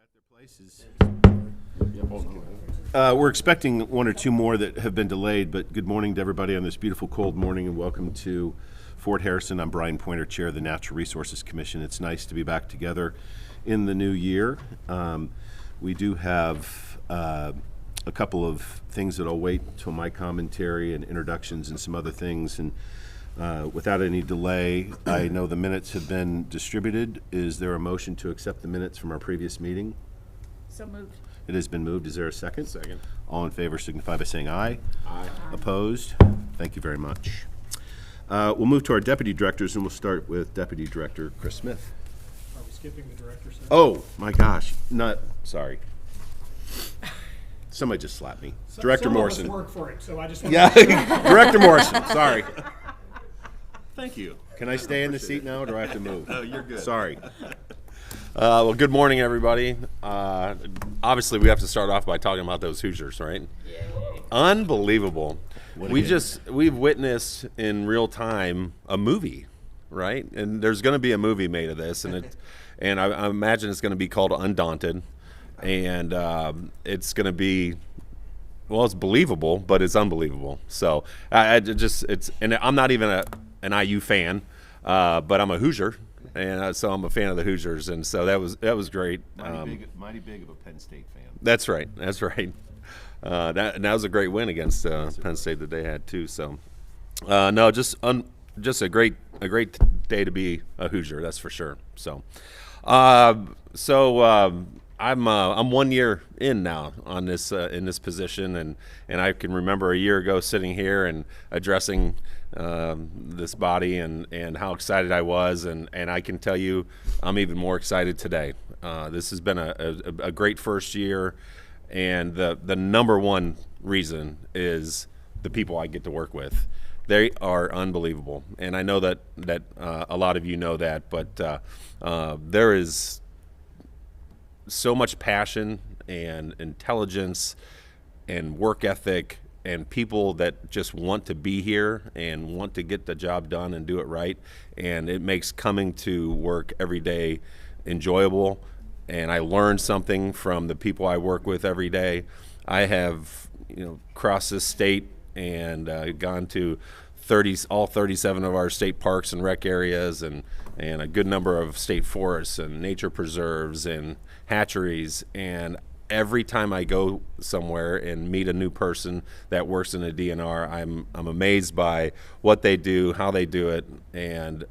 at their places. We're expecting one or two more that have been delayed, but good morning to everybody on this beautiful cold morning, and welcome to Fort Harrison. I'm Brian Pointer, Chair of the Natural Resources Commission. It's nice to be back together in the new year. We do have a couple of things that I'll wait till my commentary and introductions and some other things. And without any delay, I know the minutes have been distributed. Is there a motion to accept the minutes from our previous meeting? So moved. It has been moved. Is there a second? Second. All in favor signify by saying aye. Aye. Opposed? Thank you very much. We'll move to our deputy directors, and we'll start with Deputy Director Chris Smith. Are we skipping the director section? Oh, my gosh. Sorry. Somebody just slapped me. Director Morrison. Some of us work for him, so I just want Yeah, to Director Morrison, sorry. Thank you. Can I stay in the seat now, or do I have to move? Oh, you're good. Sorry. Well, good morning, everybody. Obviously, we have to start off by talking about those Hoosiers, right? Unbelievable. We've witnessed in real time a movie, right? And there's going to be a movie made of this, and I imagine it's going to be called Undaunted, and it's going to be, well, it's believable, but it's unbelievable. So and I'm not even an IU fan, but I'm a Hoosier. And so I'm a fan of the Hoosiers, and so that was great. Mighty big of a Penn State fan. That's right. That was a great win against Penn State that they had too. So no, just a great day to be a Hoosier. That's for sure. So I'm 1 year in now on this in this position, and I can remember a year ago sitting here and addressing this body and how excited I was, and I can tell you I'm even more excited today. This has been a great first year, and the number one reason is the people I get to work with. They are unbelievable, and I know that a lot of you know that, but there is so much passion and intelligence and work ethic and people that just want to be here and want to get the job done and do it right, and it makes coming to work every day enjoyable. And I learn something from the people I work with every day. I have crossed this state and gone to all 37 of our state parks and rec areas, and a good number of state forests and nature preserves and hatcheries. And every time I go somewhere and meet a new person that works in a DNR, I'm amazed by what they do, how they do it, and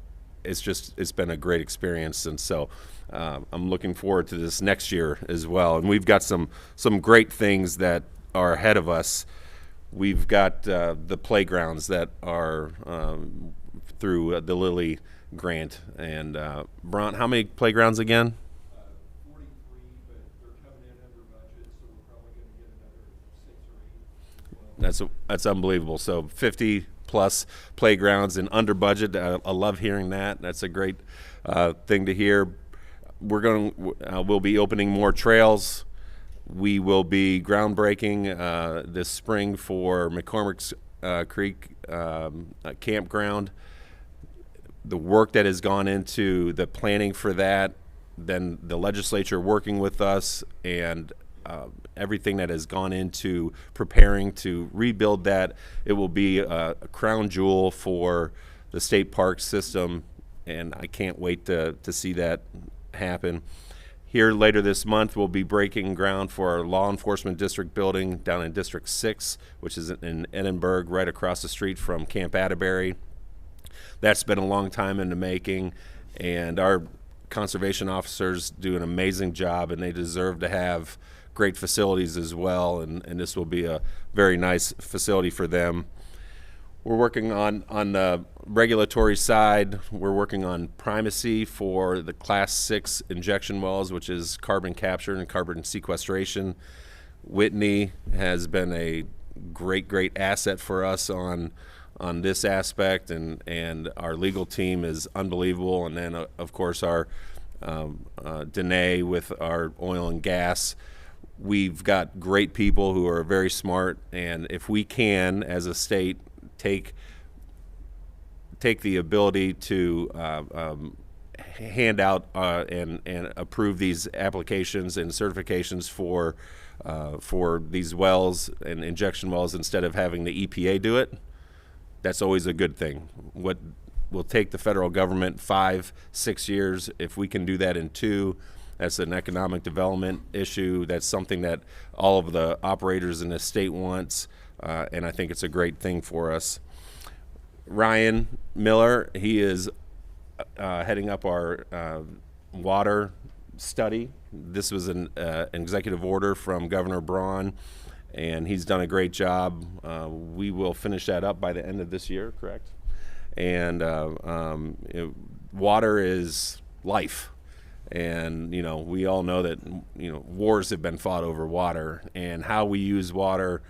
it's been a great experience. And so I'm looking forward to this next year as well. And we've got some great things that are ahead of us. We've got the playgrounds that are through the Lilly grant. And Bront, how many playgrounds again? 43, but they're coming in under budget, so we're probably going to get another 6 or 8. That's unbelievable. So 50 plus playgrounds and under budget. I love hearing that. That's a great thing to hear. We'll be opening more trails. We will be groundbreaking this spring for McCormick's Creek campground. The work that has gone into the planning for that, then the legislature working with us, and everything that has gone into preparing to rebuild that. It will be a crown jewel for the state park system, and I can't wait to see that happen. Here later this month, we'll be breaking ground for our law enforcement district building down in District 6, which is in Edinburgh, right across the street from Camp Atterbury. That's been a long time in the making, and our conservation officers do an amazing job, and they deserve to have great facilities as well, and this will be a very nice facility for them. We're working on the regulatory side. We're working on primacy for the Class 6 injection wells, which is carbon capture and carbon sequestration. Whitney has been a great asset for us on this aspect, and our legal team is unbelievable. And then, of course, our Danae with our oil and gas. We've got great people who are very smart, and if we can, as a state, take the ability to hand out and approve these applications and certifications for these wells and injection wells instead of having the EPA do it. That's always a good thing. What will take the federal government 5-6 years, if we can do that in 2, that's an economic development issue. That's something that all of the operators in the state wants, and I think it's a great thing for us. Ryan Miller, he is heading up our water study. This was an executive order from Governor Braun, and he's done a great job. We will finish that up by the end of this year, correct? And water is life. And, we all know that, wars have been fought over water, and how we use water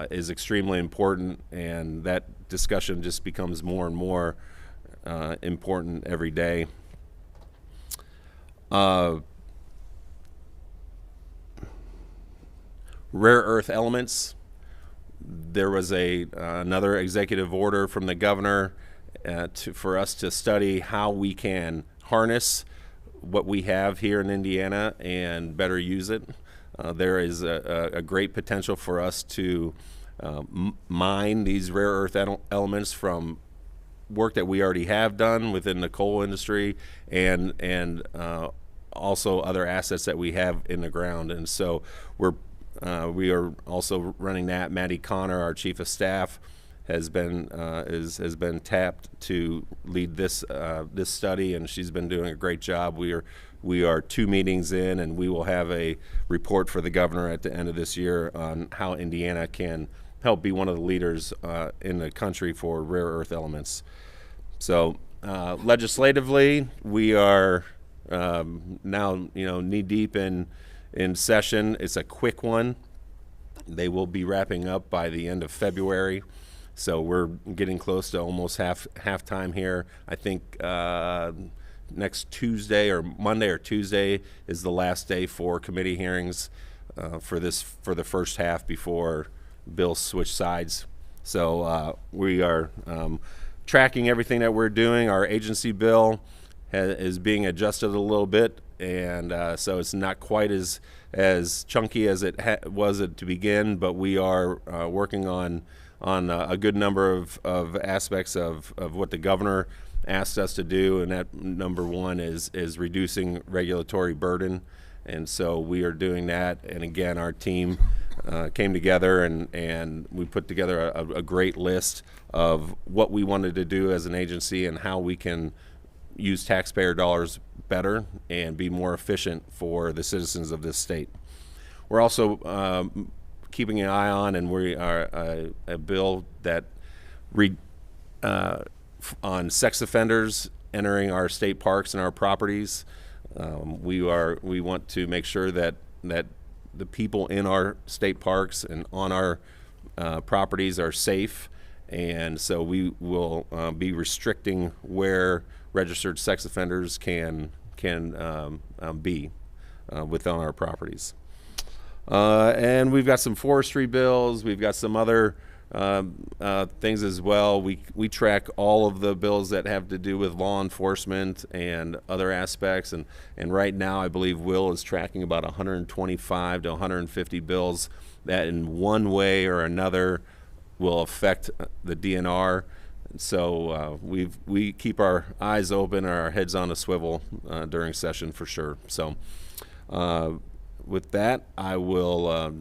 is extremely important, and that discussion just becomes more and more important every day. Rare earth elements. There was another executive order from the governor for us to study how we can harness what we have here in Indiana and better use it. There is a great potential for us to mine these rare earth elements from work that we already have done within the coal industry and also other assets that we have in the ground. And so we are also running that. Maddie Connor, our chief of staff, has been tapped to lead this study, and she's been doing a great job. We are 2 meetings in, and we will have a report for the governor at the end of this year on how Indiana can help be one of the leaders in the country for rare earth elements. So legislatively, we are now knee deep in session. It's a quick one. They will be wrapping up by the end of February. So we're getting close to almost half time here. I think next Tuesday or Monday or Tuesday is the last day for committee hearings for the first half before bills switch sides. So we are tracking everything that we're doing. Our agency bill is being adjusted a little bit, and so it's not quite as chunky as it was to begin, but we are working on a good number of aspects of what the governor asked us to do, and that number one is reducing regulatory burden. And so we are doing that, and again, our team came together and we put together a great list of what we wanted to do as an agency and how we can use taxpayer dollars better and be more efficient for the citizens of this state. We're also keeping an eye on, and we are a bill that on sex offenders entering our state parks and our properties. We want to make sure that the people in our state parks and on our properties are safe, and so we will be restricting where registered sex offenders can be within our properties. And we've got some forestry bills. We've got some other things as well. We track all of the bills that have to do with law enforcement and other aspects. And right now, I believe Will is tracking about 125 to 150 bills that in one way or another will affect the DNR. So we keep our eyes open, our heads on a swivel during session for sure. So with that, I will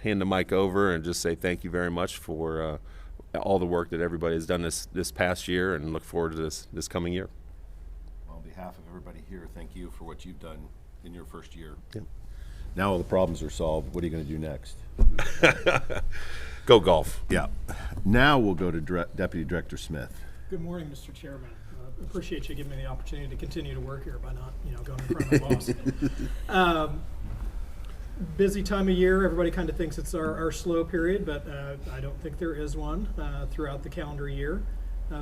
hand the mic over and just say thank you very much for all the work that everybody has done this past year, and look forward to this coming year. Well, on behalf of everybody here, thank you for what you've done in your first year. Yep. Now all the problems are solved. What are you going to do next? Go golf. Yeah. Now we'll go to Deputy Director Smith. Good morning, Mr. Chairman. Appreciate you giving me the opportunity to continue to work here by not, going in front of my boss. Busy time of year. Everybody kind of thinks it's our slow period, but I don't think there is one throughout the calendar year.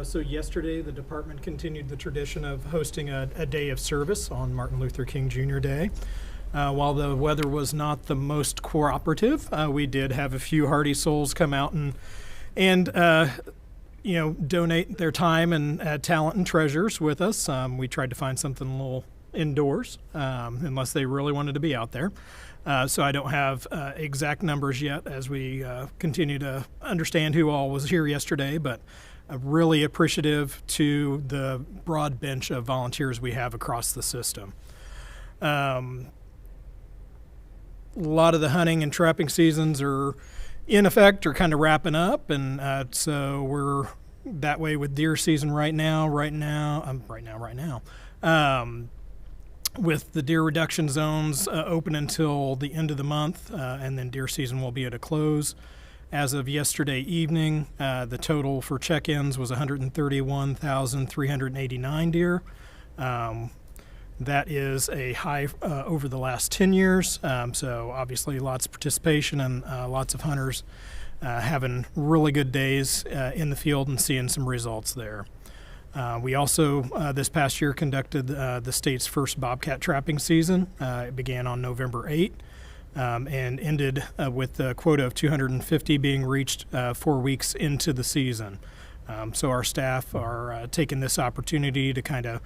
So yesterday, the department continued the tradition of hosting a day of service on Martin Luther King Jr. Day. While the weather was not the most cooperative, we did have a few hardy souls come out and donate their time and talent and treasures with us. We tried to find something a little indoors, unless they really wanted to be out there. So I don't have exact numbers yet as we continue to understand who all was here yesterday, but really appreciative to the broad bench of volunteers we have across the system. A lot of the hunting and trapping seasons are in effect or kind of wrapping up, and so we're that way with deer season right now. With the deer reduction zones open until the end of the month, and then deer season will be at a close. As of yesterday evening, the total for check-ins was 131,389 deer. That is a high over the last 10 years. So obviously lots of participation and lots of hunters having really good days in the field and seeing some results there. We also, this past year, conducted the state's first bobcat trapping season. It began on November 8 and ended with a quota of 250 being reached 4 weeks into the season. So our staff are taking this opportunity to kind of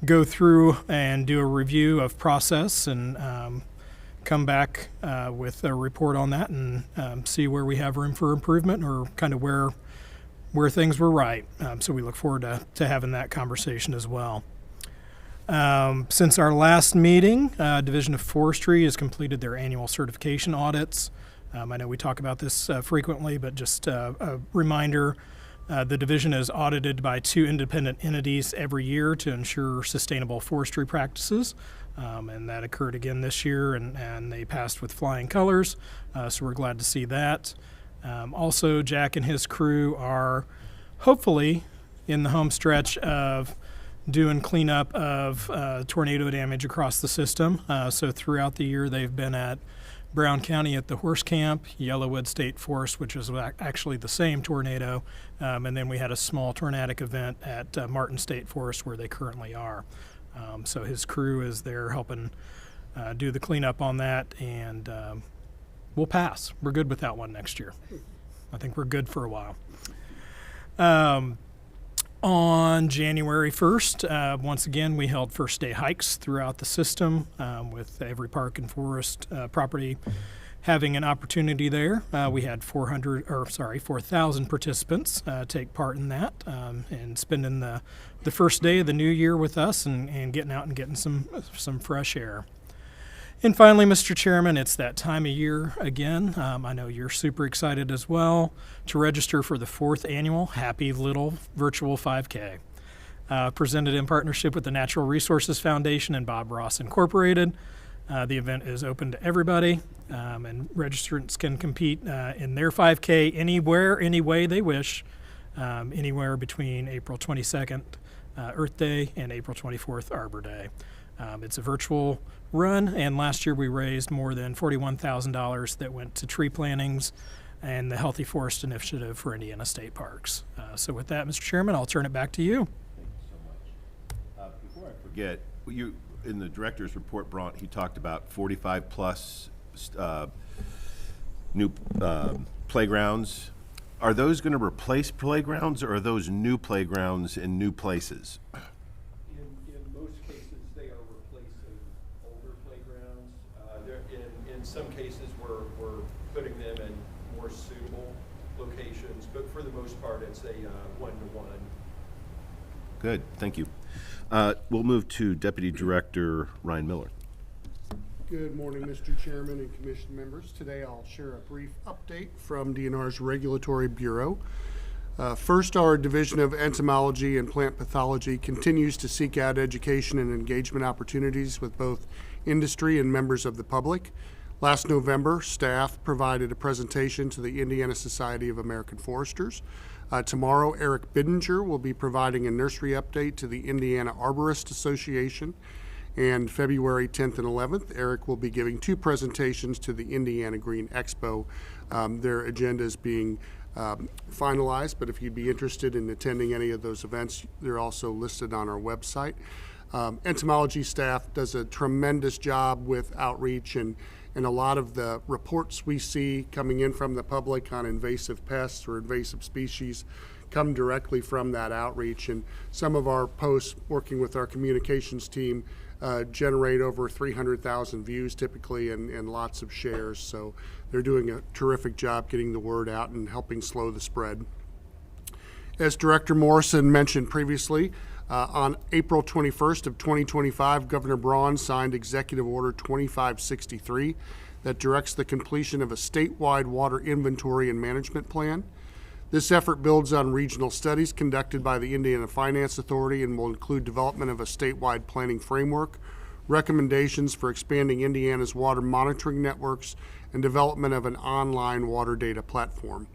go through and do a review of process and come back with a report on that and see where we have room for improvement or kind of where things were right. So we look forward to having that conversation as well. Since our last meeting, Division of Forestry has completed their annual certification audits. I know we talk about this frequently, but just a reminder, the division is audited by 2 independent entities every year to ensure sustainable forestry practices. And that occurred again this year, and they passed with flying colors. So we're glad to see that. Also, Jack and his crew are hopefully in the home stretch of doing cleanup of tornado damage across the system. So throughout the year, they've been at Brown County at the Horse Camp, Yellowwood State Forest, which was actually the same tornado, and then we had a small tornadic event at Martin State Forest where they currently are. So his crew is there helping do the cleanup on that, and we'll pass. We're good with that one next year. I think we're good for a while. On January 1st, once again, we held first day hikes throughout the system with every park and forest property having an opportunity there. We had 4,000 participants take part in that and spending the first day of the new year with us and getting out and getting some fresh air. And finally, Mr. Chairman, it's that time of year again. I know you're super excited as well to register for the 4th annual Happy Little Virtual 5K. Presented in partnership with the Natural Resources Foundation and Bob Ross Incorporated. The event is open to everybody, and registrants can compete in their 5K anywhere, any way they wish, anywhere between April 22nd, Earth Day, and April 24th, Arbor Day. It's a virtual run, and last year we raised more than $41,000 that went to tree plantings and the Healthy Forest Initiative for Indiana State Parks. So with that, Mr. Chairman, I'll turn it back to you. Thank you so much. Before I forget, in the director's report, Bront, he talked about 45 plus new playgrounds. Are those going to replace playgrounds, or are those new playgrounds in new places? In most cases, they are replacing older playgrounds. In some cases, we're putting them in more suitable locations, but for the most part, it's a one-to-one. Good, thank you. We'll move to Deputy Director Ryan Miller. Good morning, Mr. Chairman and Commission members. Today I'll share a brief update from DNR's Regulatory Bureau. First, our Division of Entomology and Plant Pathology continues to seek out education and engagement opportunities with both industry and members of the public. Last November, staff provided a presentation to the Indiana Society of American Foresters. Tomorrow, Eric Bidinger will be providing a nursery update to the Indiana Arborist Association. And February 10th and 11th, Eric will be giving 2 presentations to the Indiana Green Expo. Their agenda is being finalized, but if you'd be interested in attending any of those events, they're also listed on our website. Entomology staff does a tremendous job with outreach, and a lot of the reports we see coming in from the public on invasive pests or invasive species come directly from that outreach. And some of our posts, working with our communications team, generate over 300,000 views typically and lots of shares. So they're doing a terrific job getting the word out and helping slow the spread. As Director Morrison mentioned previously, on April 21st of 2025, Governor Braun signed Executive Order 2563 that directs the completion of a statewide water inventory and management plan. This effort builds on regional studies conducted by the Indiana Finance Authority and will include development of a statewide planning framework, recommendations for expanding Indiana's water monitoring networks, and development of an online water data platform.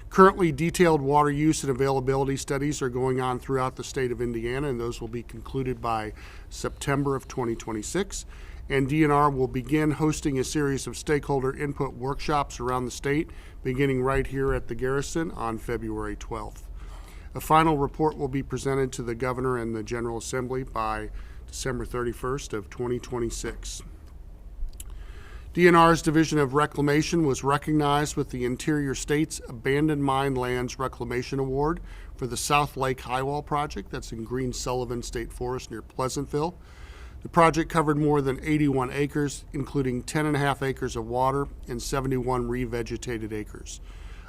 Currently, detailed water use and availability studies are going on throughout the state of Indiana, and those will be concluded by September of 2026. And DNR will begin hosting a series of stakeholder input workshops around the state, beginning right here at the Garrison on February 12th. A final report will be presented to the Governor and the General Assembly by December 31st of 2026. DNR's Division of Reclamation was recognized with the Interior States Abandoned Mine Lands Reclamation Award for the South Lake Highwall Project. That's in Green Sullivan State Forest near Pleasantville. The project covered more than 81 acres, including 10.5 acres of water and 71 revegetated acres.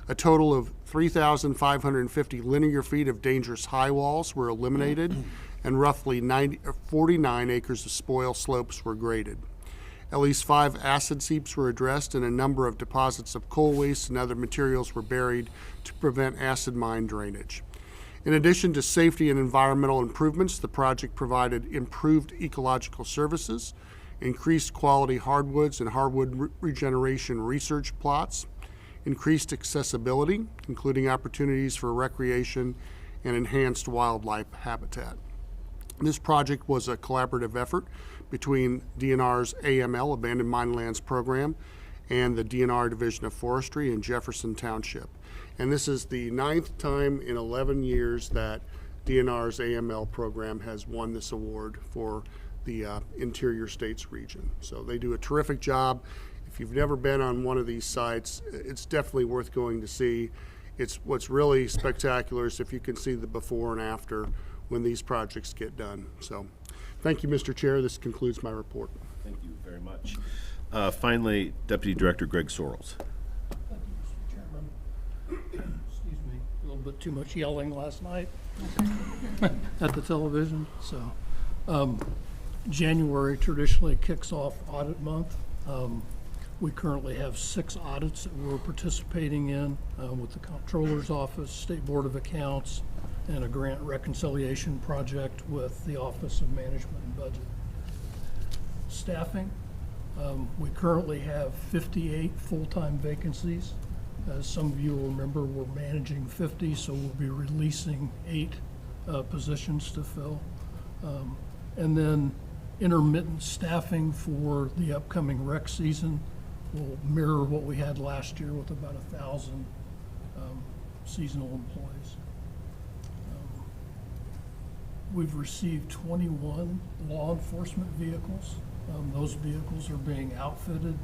A total of 3,550 linear feet of dangerous high walls were eliminated, and roughly 49 acres of spoil slopes were graded. At least 5 acid seeps were addressed, and a number of deposits of coal waste and other materials were buried to prevent acid mine drainage. In addition to safety and environmental improvements, the project provided improved ecological services, increased quality hardwoods and hardwood regeneration research plots, increased accessibility, including opportunities for recreation and enhanced wildlife habitat. This project was a collaborative effort between DNR's AML, Abandoned Mine Lands Program, and the DNR Division of Forestry in Jefferson Township. And this is the 9th time in 11 years that DNR's AML program has won this award for the Interior States region. So they do a terrific job. If you've never been on one of these sites, it's definitely worth going to see. What's really spectacular is if you can see the before and after when these projects get done. So thank you, Mr. Chair. This concludes my report. Thank you very much. Finally, Deputy Director Greg Sorrells. Thank you, Mr. Chairman. Excuse me, a little bit too much yelling last night at the television. So, January traditionally kicks off audit month. We currently have 6 audits that we're participating in with the Comptroller's Office, State Board of Accounts, and a grant reconciliation project with the Office of Management and Budget. Staffing, we currently have 58 full-time vacancies. As some of you will remember, we're managing 50, so we'll be releasing 8 positions to fill. And then intermittent staffing for the upcoming rec season will mirror what we had last year with about 1,000 seasonal employees. We've received 21 law enforcement vehicles. Those vehicles are being outfitted.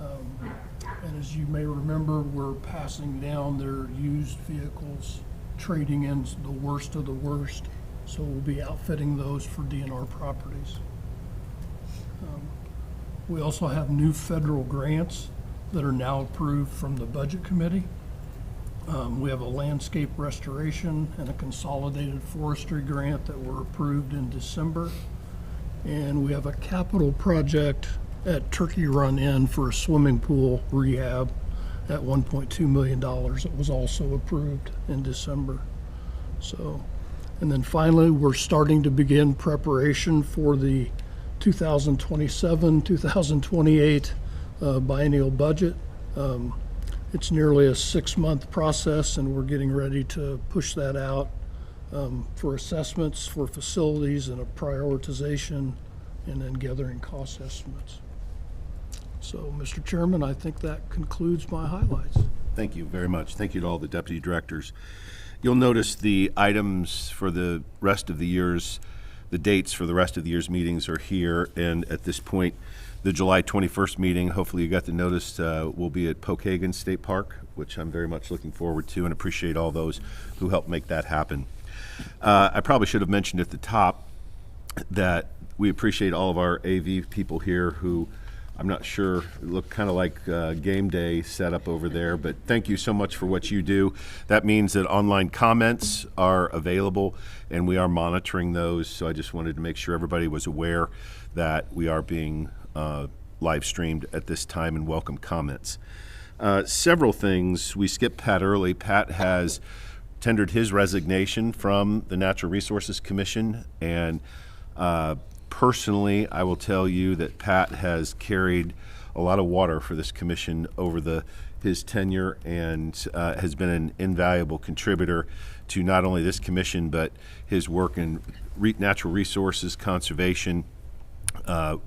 And as you may remember, we're passing down their used vehicles, trading in the worst of the worst. So we'll be outfitting those for DNR properties. We also have new federal grants that are now approved from the Budget Committee. We have a landscape restoration and a consolidated forestry grant that were approved in December. And we have a capital project at Turkey Run Inn for a swimming pool rehab at $1.2 million. It was also approved in December. So, and then finally, we're starting to begin preparation for the 2027-2028 biennial budget. It's nearly a 6-month process, and we're getting ready to push that out for assessments for facilities and a prioritization, and then gathering cost estimates. So, Mr. Chairman, I think that concludes my highlights. Thank you very much. Thank you to all the deputy directors. You'll notice the items for the rest of the year's the dates for the rest of the year's meetings are here, and at this point, the July 21st meeting, hopefully you got the notice, will be at Pokagon State Park, which I'm very much looking forward to and appreciate all those who helped make that happen. I probably should have mentioned at the top that we appreciate all of our AV people here who, I'm not sure, look kind of like game day setup over there, but thank you so much for what you do. That means that online comments are available, and we are monitoring those, so I just wanted to make sure everybody was aware that we are being live streamed at this time and welcome comments. Several things. We skipped Pat early. Pat has tendered his resignation from the Natural Resources Commission, and personally, I will tell you that Pat has carried a lot of water for this commission over his tenure and has been an invaluable contributor to not only this commission, but his work in natural resources conservation.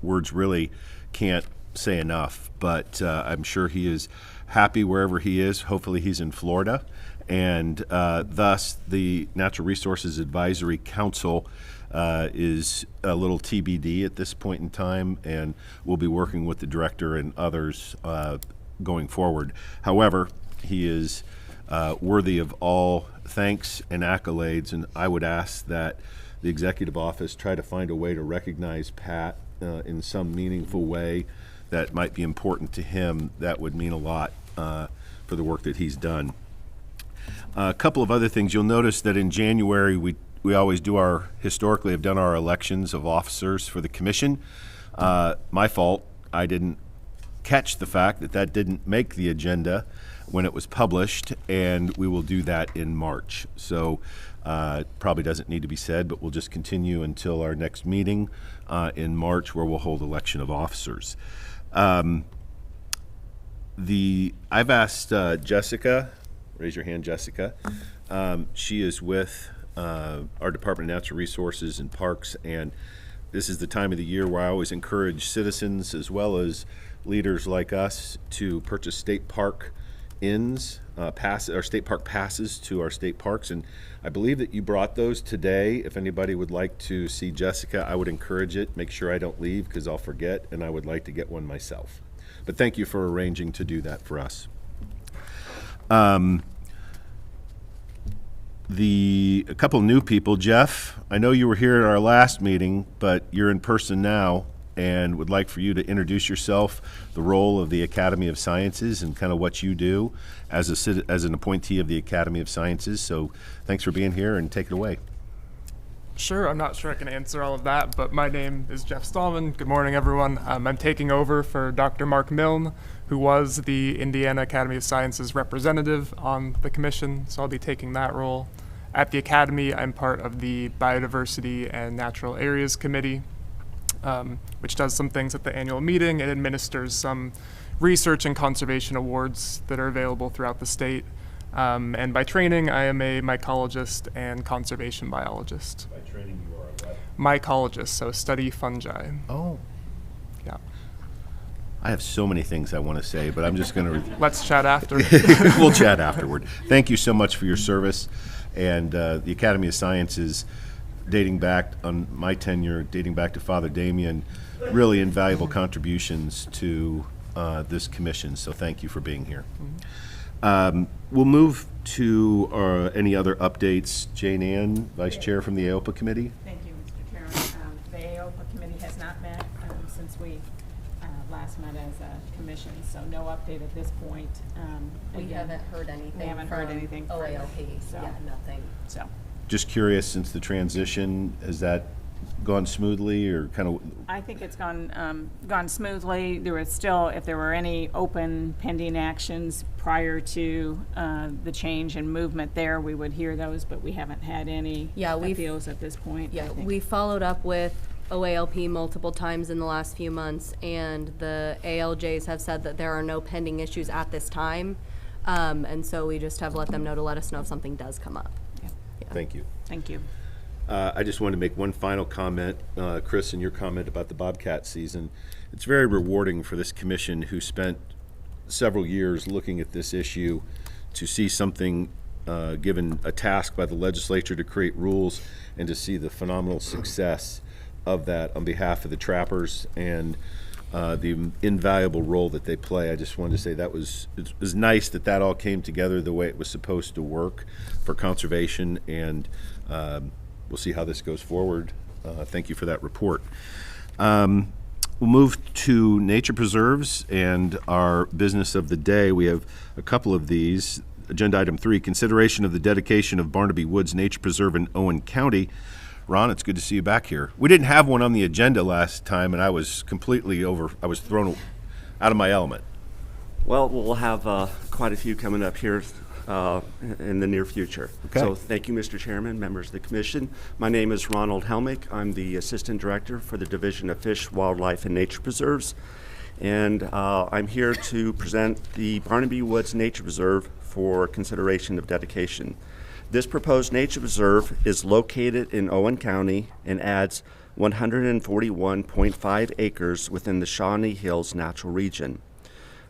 Words really can't say enough, but I'm sure he is happy wherever he is. Hopefully he's in Florida, and thus the Natural Resources Advisory Council is a little TBD at this point in time, and we'll be working with the director and others going forward. However, he is worthy of all thanks and accolades, and I would ask that the executive office try to find a way to recognize Pat in some meaningful way that might be important to him. That would mean a lot for the work that he's done. A couple of other things. You'll notice that in January we always do historically have done our elections of officers for the commission. My fault. I didn't catch the fact that didn't make the agenda when it was published, and we will do that in March. So probably doesn't need to be said, but we'll just continue until our next meeting in March, where we'll hold election of officers. I've asked Jessica, raise your hand, Jessica. She is with our Department of Natural Resources and Parks, and this is the time of the year where I always encourage citizens as well as leaders like us to purchase state park state park passes to our state parks, and I believe that you brought those today. If anybody would like to see Jessica, I would encourage it. Make sure I don't leave because I'll forget, and I would like to get one myself. But thank you for arranging to do that for us. A couple new people. Jeff, I know you were here at our last meeting, but you're in person now, and would like for you to introduce yourself, the role of the Academy of Sciences, and kind of what you do as an appointee of the Academy of Sciences. So thanks for being here, and take it away. Sure, I'm not sure I can answer all of that, but my name is Jeff Stallman. Good morning, everyone. I'm taking over for Dr. Mark Milne, who was the Indiana Academy of Sciences representative on the commission, so I'll be taking that role. At the Academy, I'm part of the Biodiversity and Natural Areas Committee, which does some things at the annual meeting. It administers some research and conservation awards that are available throughout the state. And by training, I am a mycologist and conservation biologist. By training, you are a what? Mycologist, so study fungi. Oh. Yeah. I have so many things I want to say, but I'm just going to... Let's chat after. We'll chat afterward. Thank you so much for your service. And the Academy of Sciences, dating back on my tenure, dating back to Father Damien, really invaluable contributions to this commission. So thank you for being here. We'll move to any other updates. Jane Ann, Vice Chair from the AOPA Committee. Thank you, Mr. Chairman. The AOPA Committee has not met since we last met as a commission, so no update at this point. We haven't heard anything. We haven't heard anything from further, OALP, so. yeah, nothing. So. Just curious, since the transition, has that gone smoothly, or kind of? I think it's gone smoothly. There was still, if there were any open pending actions prior to the change and movement there, we would hear those, but we haven't had any appeals at this point. Yeah, we followed up with OALP multiple times in the last few months, and the ALJs have said that there are no pending issues at this time, and so we just have let them know to let us know if something does come up. Yeah. Yeah. Thank you. Thank you. I just wanted to make one final comment, Chris, and your comment about the bobcat season. It's very rewarding for this commission, who spent several years looking at this issue, to see something given a task by the legislature to create rules and to see the phenomenal success of that on behalf of the trappers and the invaluable role that they play. I just wanted to say it was nice that that all came together the way it was supposed to work for conservation, and we'll see how this goes forward. Thank you for that report. We'll move to nature preserves and our business of the day. We have a couple of these. Agenda item 3, consideration of the dedication of Barnaby Woods Nature Preserve in Owen County. Ron, it's good to see you back here. We didn't have one on the agenda last time, and I was I was thrown out of my element. Well, we'll have quite a few coming up here in the near future. Okay. So thank you, Mr. Chairman, members of the commission. My name is Ronald Helmick. I'm the Assistant Director for the Division of Fish, Wildlife, and Nature Preserves. And I'm here to present the Barnaby Woods Nature Preserve for consideration of dedication. This proposed nature preserve is located in Owen County and adds 141.5 acres within the Shawnee Hills Natural Region.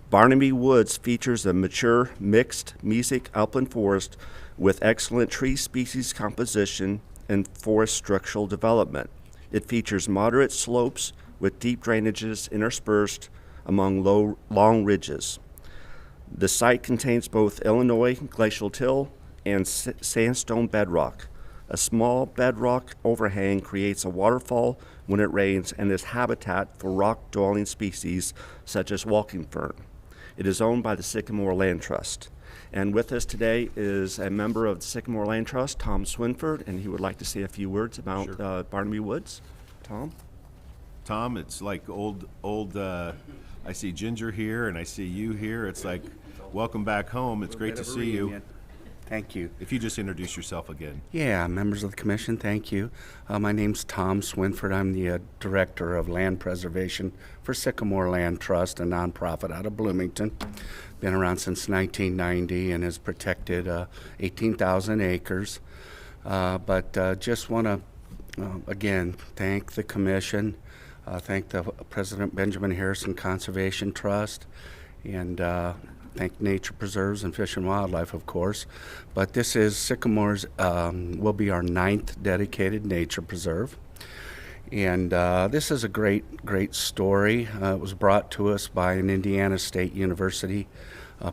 Barnaby Woods features a mature mixed mesic upland forest with excellent tree species composition and forest structural development. It features moderate slopes with deep drainages interspersed among long ridges. The site contains both Illinois glacial till and sandstone bedrock. A small bedrock overhang creates a waterfall when it rains and is habitat for rock-dwelling species such as walking fern. It is owned by the Sycamore Land Trust. And with us today is a member of the Sycamore Land Trust, Tom Swinford, and he would like to say a few words about Barnaby Woods. Tom? Tom, it's like old. I see Ginger here, and I see you here. It's like, welcome back home. It's great to see you. Thank you. If you just introduce yourself again. Yeah, members of the commission, thank you. My name's Tom Swinford. I'm the Director of Land Preservation for Sycamore Land Trust, a nonprofit out of Bloomington. Been around since 1990 and has protected 18,000 acres. But just want to, again, thank the commission, thank the President Benjamin Harrison Conservation Trust, and thank Nature Preserves and Fish and Wildlife, of course. But this is Sycamore's, will be our 9th dedicated nature preserve. And this is a great story. It was brought to us by an Indiana State University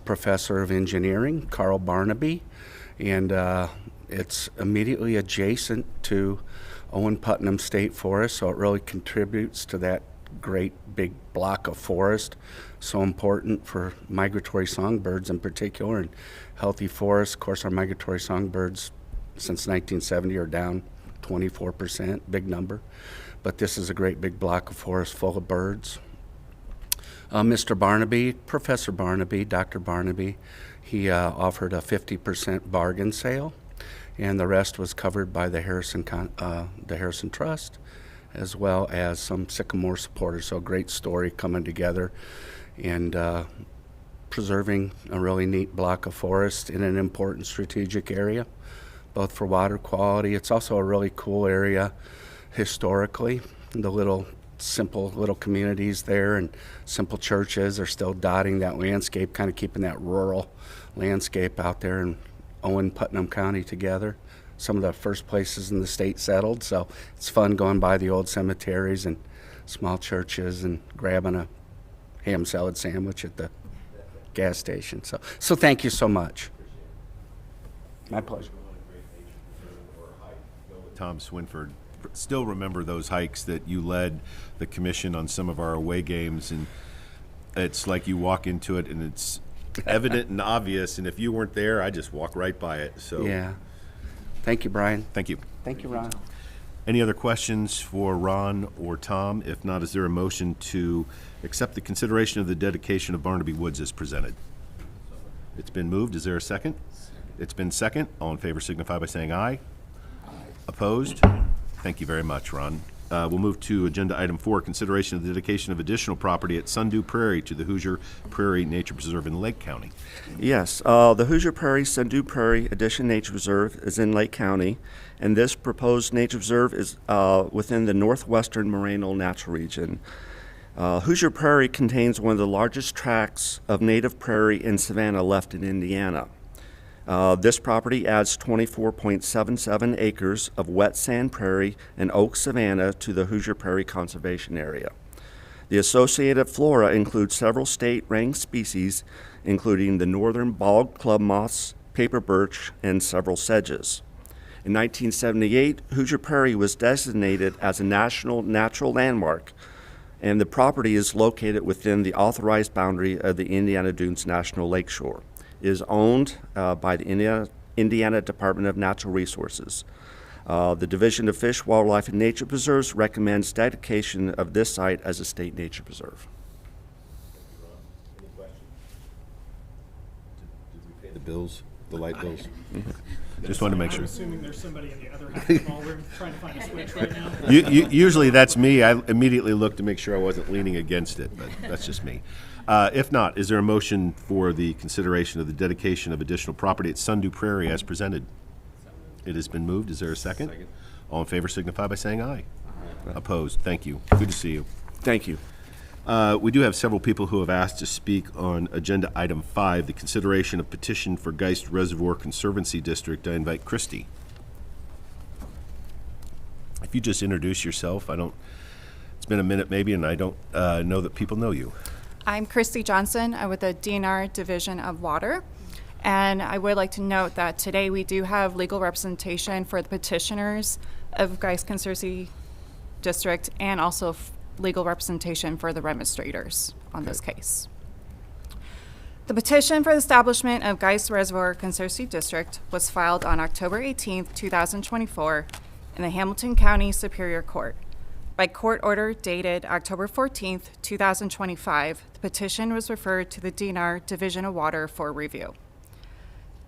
professor of engineering, Carl Barnaby. And it's immediately adjacent to Owen Putnam State Forest, so it really contributes to that great big block of forest, so important for migratory songbirds in particular, and healthy forests. Of course, our migratory songbirds since 1970 are down 24%, big number, but this is a great big block of forest full of birds. Mr. Barnaby, Professor Barnaby, Dr. Barnaby, he offered a 50% bargain sale, and the rest was covered by the Harrison Trust, as well as some Sycamore supporters. So a great story coming together and preserving a really neat block of forest in an important strategic area, both for water quality. It's also a really cool area historically. The simple little communities there and simple churches are still dotting that landscape, kind of keeping that rural landscape out there in Owen Putnam County together. Some of the first places in the state settled, so it's fun going by the old cemeteries and small churches and grabbing a ham salad sandwich at the gas station. So thank you so much. My pleasure. Tom Swinford, still remember those hikes that you led the commission on some of our away games, and it's like you walk into it and it's evident and obvious, and if you weren't there, I just walk right by it. So yeah. Thank you, Brian. Thank you. Thank you, Ron. Any other questions for Ron or Tom? If not, is there a motion to accept the consideration of the dedication of Barnaby Woods as presented? It's been moved. Is there a second? It's been second. All in favor signify by saying aye. Aye. Opposed? Thank you very much, Ron. We'll move to agenda item 4, consideration of the dedication of additional property at Sundew Prairie to the Hoosier Prairie Nature Preserve in Lake County. Yes, the Hoosier Prairie Sundew Prairie Addition Nature Reserve is in Lake County, and this proposed nature reserve is within the northwestern Moreno Natural Region. Hoosier Prairie contains one of the largest tracts of native prairie and savanna left in Indiana. This property adds 24.77 acres of wet sand prairie and oak savanna to the Hoosier Prairie Conservation Area. The associated flora includes several state-ranked species, including the northern bog club moths, paper birch, and several sedges. In 1978, Hoosier Prairie was designated as a national natural landmark, and the property is located within the authorized boundary of the Indiana Dunes National Lakeshore. It is owned by the Indiana Department of Natural Resources. The Division of Fish, Wildlife, and Nature Preserves recommends dedication of this site as a state nature preserve. Any questions? Did we pay the bills, the light bills? Just wanted to make I'm sure. assuming there's somebody in the other half of the ballroom trying to find a switch right now. Usually that's me. I immediately look to make sure I wasn't leaning against it, but that's just me. If not, is there a motion for the consideration of the dedication of additional property at Sundew Prairie as presented? It has been moved. Is there a second? All in favor signify by saying aye. Opposed? Thank you. Good to see you. Thank you. We do have several people who have asked to speak on agenda item 5, the consideration of petition for Geist Reservoir Conservancy District. I invite Christy. If you just introduce yourself, it's been a minute maybe, and I don't know that people know you. I'm Christy Johnson. I'm with the DNR Division of Water. And I would like to note that today we do have legal representation for the petitioners of Geist Conservancy District and also legal representation for the remonstrators on this case. The petition for the establishment of Geist Reservoir Conservancy District was filed on October 18, 2024 in the Hamilton County Superior Court. By court order dated October 14, 2025, the petition was referred to the DNR Division of Water for review.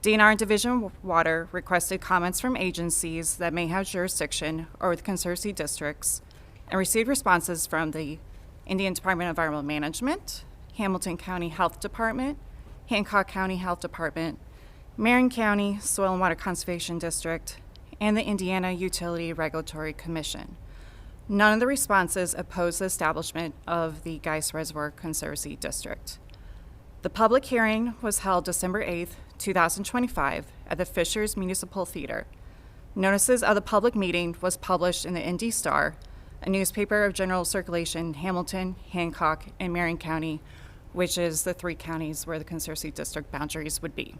DNR Division of Water requested comments from agencies that may have jurisdiction over the conservancy districts and received responses from the Indiana Department of Environmental Management, Hamilton County Health Department, Hancock County Health Department, Marion County Soil and Water Conservation District, and the Indiana Utility Regulatory Commission. None of the responses opposed the establishment of the Geist Reservoir Conservancy District. The public hearing was held December 8, 2025 at the Fishers Municipal Theater. Notices of the public meeting was published in the Indy Star, a newspaper of general circulation in Hamilton, Hancock, and Marion County, which is the 3 counties where the Conservancy District boundaries would be.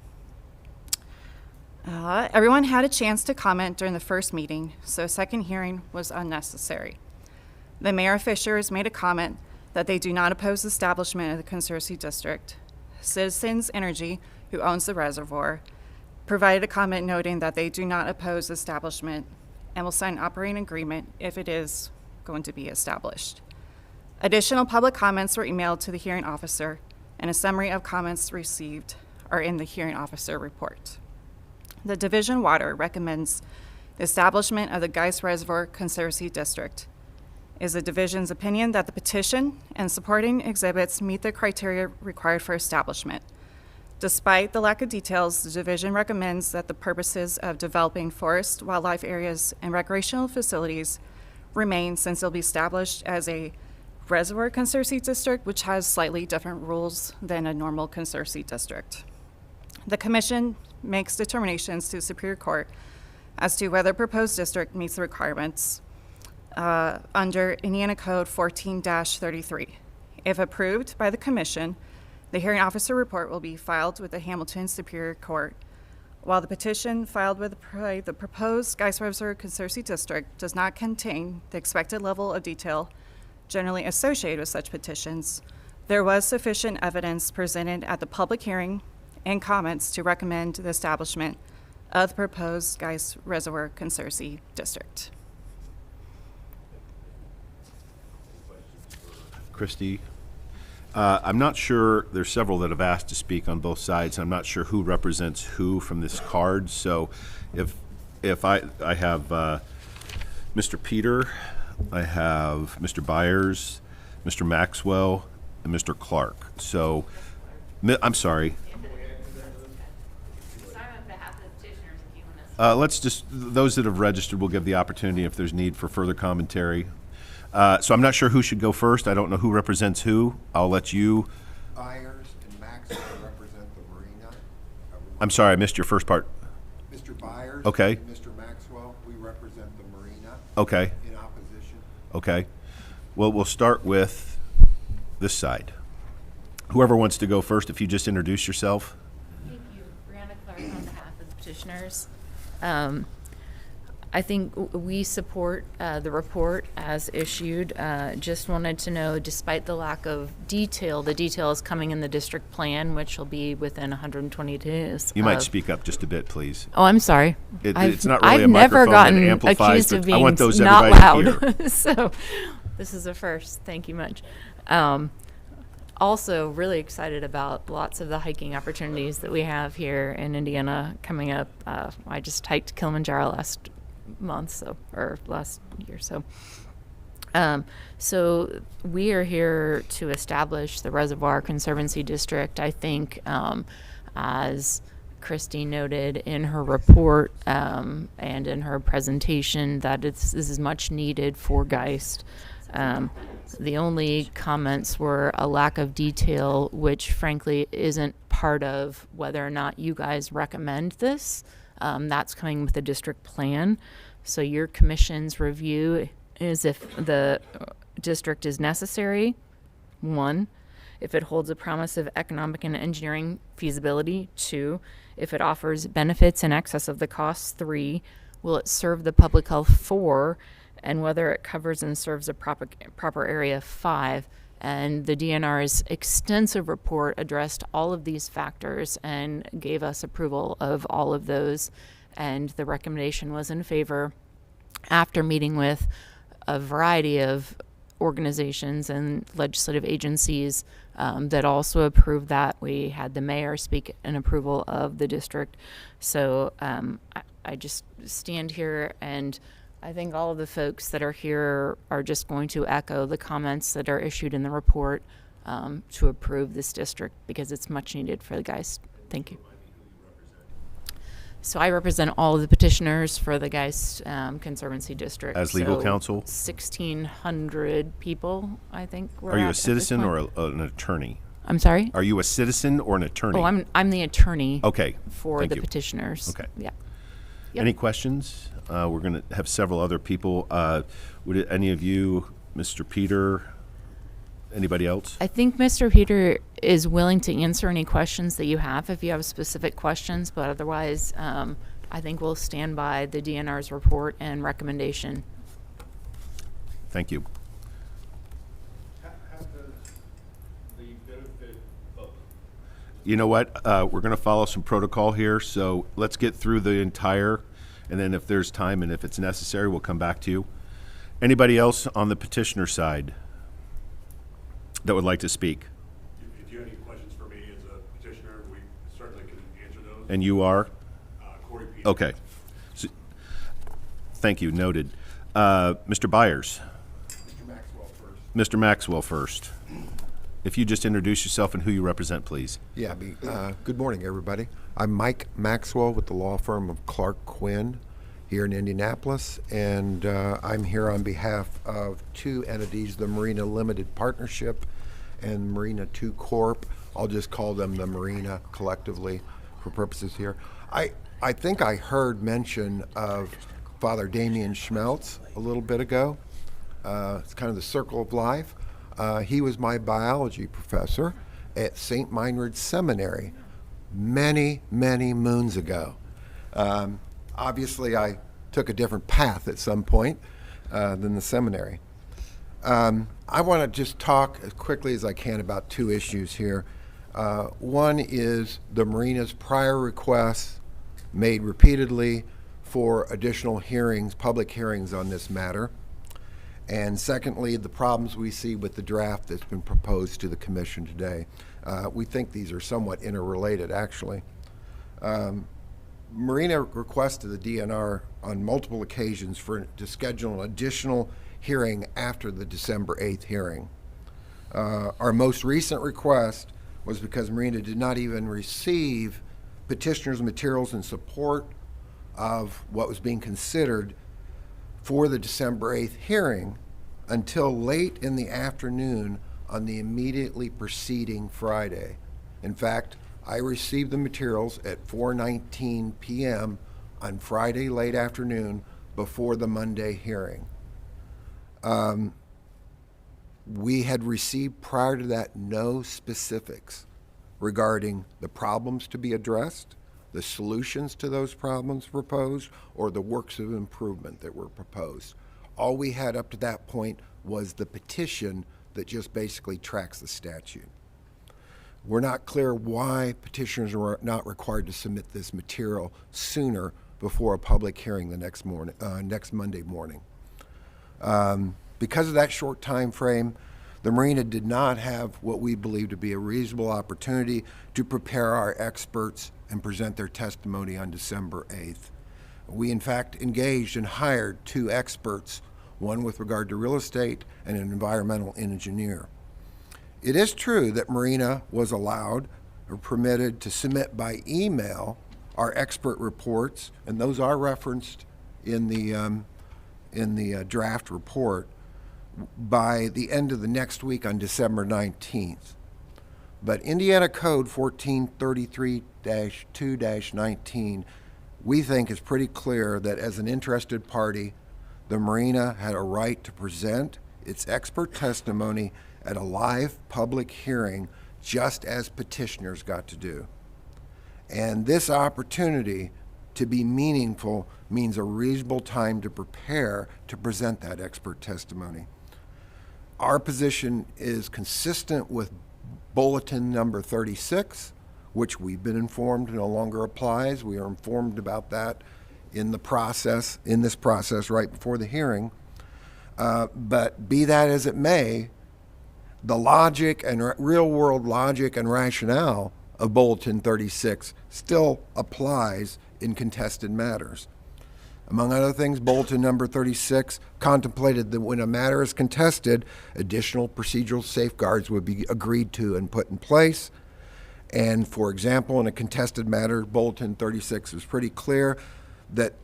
Everyone had a chance to comment during the first meeting, so a second hearing was unnecessary. The Mayor of Fishers made a comment that they do not oppose the establishment of the Conservancy District. Citizens Energy, who owns the reservoir, provided a comment noting that they do not oppose the establishment and will sign an operating agreement if it is going to be established. Additional public comments were emailed to the hearing officer, and a summary of comments received are in the hearing officer report. The Division Water recommends the establishment of the Geist Reservoir Conservancy District. It is the division's opinion that the petition and supporting exhibits meet the criteria required for establishment. Despite the lack of details, the division recommends that the purposes of developing forest, wildlife areas, and recreational facilities remain, since it'll be established as a reservoir conservancy district, which has slightly different rules than a normal conservancy district. The commission makes determinations to the Superior Court as to whether proposed district meets the requirements under Indiana Code 14-33. If approved by the commission, the hearing officer report will be filed with the Hamilton Superior Court. While the petition filed with the proposed Geist Reservoir Conservancy District does not contain the expected level of detail generally associated with such petitions, there was sufficient evidence presented at the public hearing and comments to recommend the establishment of the proposed Geist Reservoir Conservancy District. Christy, I'm not sure, there's several that have asked to speak on both sides. I'm not sure who represents who from this card. So if I have Mr. Peter, I have Mr. Byers, Mr. Maxwell, and Mr. Clark. So, I'm sorry. Let's just, those that have registered will give the opportunity if there's need for further commentary. So I'm not sure who should go first. I don't know who represents who. I'll let you. Byers and Maxwell represent the marina. I'm sorry, I missed your first part. Mr. Byers. Okay. And Mr. Maxwell, we represent the marina Okay. in opposition. Okay. Well, we'll start with this side. Whoever wants to go first, if you just introduce yourself. Thank you. Brianna Clark on behalf of the petitioners. I think we support the report as issued. Just wanted to know, despite the lack of detail, the detail is coming in the district plan, which will be within 120 days. You might speak up just a bit, please. Oh, I'm sorry. It's not really I've a never microphone gotten that amplifies, accused but of I being want those not everybody to loud. hear. So this is a first. Thank you much. Also, really excited about lots of the hiking opportunities that we have here in Indiana coming up. I just hiked Kilimanjaro last month, or last year. So we are here to establish the Reservoir Conservancy District. I think, as Christy noted in her report and in her presentation, that this is much needed for Geist. The only comments were a lack of detail, which frankly isn't part of whether or not you guys recommend this. That's coming with the district plan. So your commission's review is if the district is necessary, 1, if it holds a promise of economic and engineering feasibility, 2, if it offers benefits in excess of the costs, 3, will it serve the public health, 4, and whether it covers and serves a proper area, 5. And the DNR's extensive report addressed all of these factors and gave us approval of all of those. And the recommendation was in favor after meeting with a variety of organizations and legislative agencies that also approved that. We had the mayor speak in approval of the district. So I just stand here, and I think all of the folks that are here are just going to echo the comments that are issued in the report to approve this district because it's much needed for the Geist. Thank you. So I represent all of the petitioners for the Geist Conservancy District. As legal So counsel? 1,600 people, I think. Are you a citizen or an attorney? I'm sorry? Are you a citizen or an attorney? Oh, I'm the attorney Okay. for Thank the you. petitioners. Okay. Yeah. Any questions? We're going to have several other people. Would any of you, Mr. Peter, anybody else? I think Mr. Peter is willing to answer any questions that you have if you have specific questions, but otherwise, I think we'll stand by the DNR's report and recommendation. Thank you. How does the benefit of You know what? We're going to follow some protocol here, so let's get through the entire, and then if there's time and if it's necessary, we'll come back to you. Anybody else on the petitioner side that would like to speak? If you have any questions for me as a petitioner, we certainly can answer those. And you are? Corey Peter. Okay. So, thank you. Noted. Mr. Byers. Mr. Maxwell first. Mr. Maxwell first. If you just introduce yourself and who you represent, please. Yeah, good morning, everybody. I'm Mike Maxwell with the law firm of Clark Quinn here in Indianapolis, and I'm here on behalf of two entities, the Marina Limited Partnership and Marina 2 Corp. I'll just call them the Marina collectively for purposes here. I think I heard mention of Father Damien Schmeltz a little bit ago. It's kind of the circle of life. He was my biology professor at St. Meinrad Seminary many, many moons ago. Obviously, I took a different path at some point than the seminary. I want to just talk as quickly as I can about two issues here. One is the Marina's prior requests made repeatedly for additional hearings, public hearings on this matter. And secondly, the problems we see with the draft that's been proposed to the commission today. We think these are somewhat interrelated, actually. Marina requested the DNR on multiple occasions to schedule an additional hearing after the December 8th hearing. Our most recent request was because Marina did not even receive petitioners' materials in support of what was being considered for the December 8th hearing until late in the afternoon on the immediately preceding Friday. In fact, I received the materials at 4:19 p.m. on Friday late afternoon before the Monday hearing. We had received prior to that no specifics regarding the problems to be addressed, the solutions to those problems proposed, or the works of improvement that were proposed. All we had up to that point was the petition that just basically tracks the statute. We're not clear why petitioners were not required to submit this material sooner before a public hearing the next Monday morning. Because of that short time frame, the Marina did not have what we believe to be a reasonable opportunity to prepare our experts and present their testimony on December 8th. We, in fact, engaged and hired 2 experts, one with regard to real estate and an environmental engineer. It is true that Marina was allowed or permitted to submit by email our expert reports, and those are referenced in the draft report, by the end of the next week on December 19th. But Indiana Code 1433-2-19, we think is pretty clear that as an interested party, the Marina had a right to present its expert testimony at a live public hearing, just as petitioners got to do. And this opportunity to be meaningful means a reasonable time to prepare to present that expert testimony. Our position is consistent with Bulletin number 36, which we've been informed no longer applies. We are informed about that in this process right before the hearing. But be that as it may, the logic and real-world logic and rationale of Bulletin 36 still applies in contested matters. Among other things, Bulletin number 36 contemplated that when a matter is contested, additional procedural safeguards would be agreed to and put in place. And for example, in a contested matter, Bulletin 36 is pretty clear that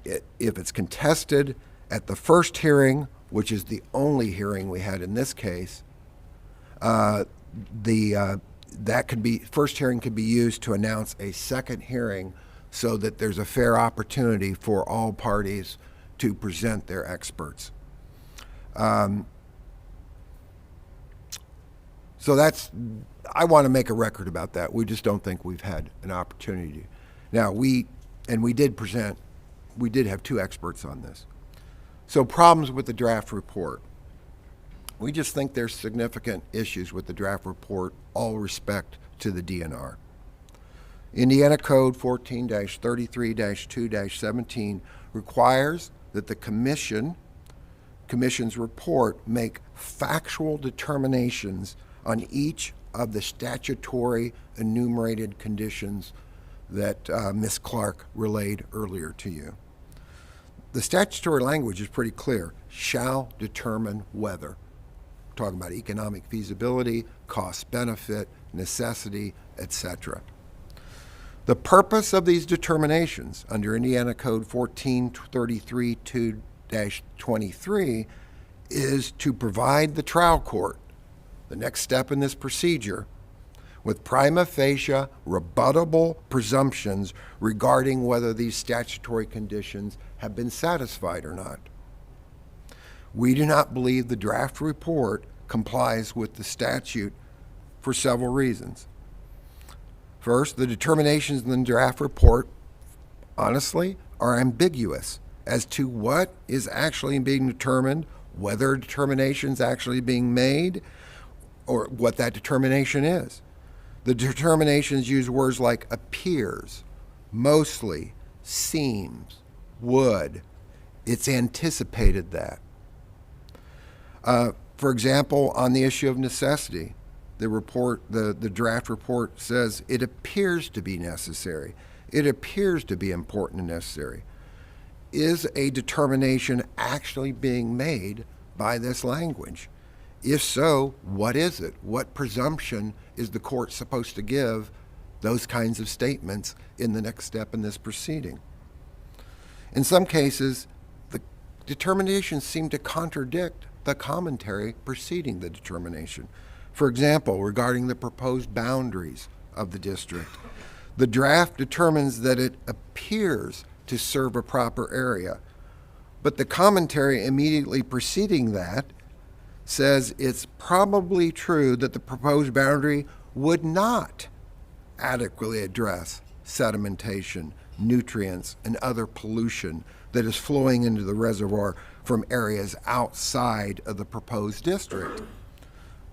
if it's contested at the first hearing, which is the only hearing we had in this case, first hearing could be used to announce a second hearing, so that there's a fair opportunity for all parties to present their experts. So I want to make a record about that. We just don't think we've had an opportunity. Now, we did have 2 experts on this. So problems with the draft report. We just think there's significant issues with the draft report, all respect to the DNR. Indiana Code 14-33-2-17 requires that the commission's report make factual determinations on each of the statutory enumerated conditions that Ms. Clark relayed earlier to you. The statutory language is pretty clear: shall determine whether. We're talking about economic feasibility, cost benefit, necessity, etc. The purpose of these determinations under Indiana Code 1433-2-23 is to provide the trial court, the next step in this procedure, with prima facie rebuttable presumptions regarding whether these statutory conditions have been satisfied or not. We do not believe the draft report complies with the statute for several reasons. First, the determinations in the draft report, honestly, are ambiguous as to what is actually being determined, whether a determination is actually being made, or what that determination is. The determinations use words like appears, mostly, seems, would. It's anticipated that. For example, on the issue of necessity, the draft report says it appears to be necessary. It appears to be important and necessary. Is a determination actually being made by this language? If so, what is it? What presumption is the court supposed to give those kinds of statements in the next step in this proceeding? In some cases, the determinations seem to contradict the commentary preceding the determination. For example, regarding the proposed boundaries of the district, The draft determines that it appears to serve a proper area, but the commentary immediately preceding that says it's probably true that the proposed boundary would not adequately address sedimentation, nutrients, and other pollution that is flowing into the reservoir from areas outside of the proposed district.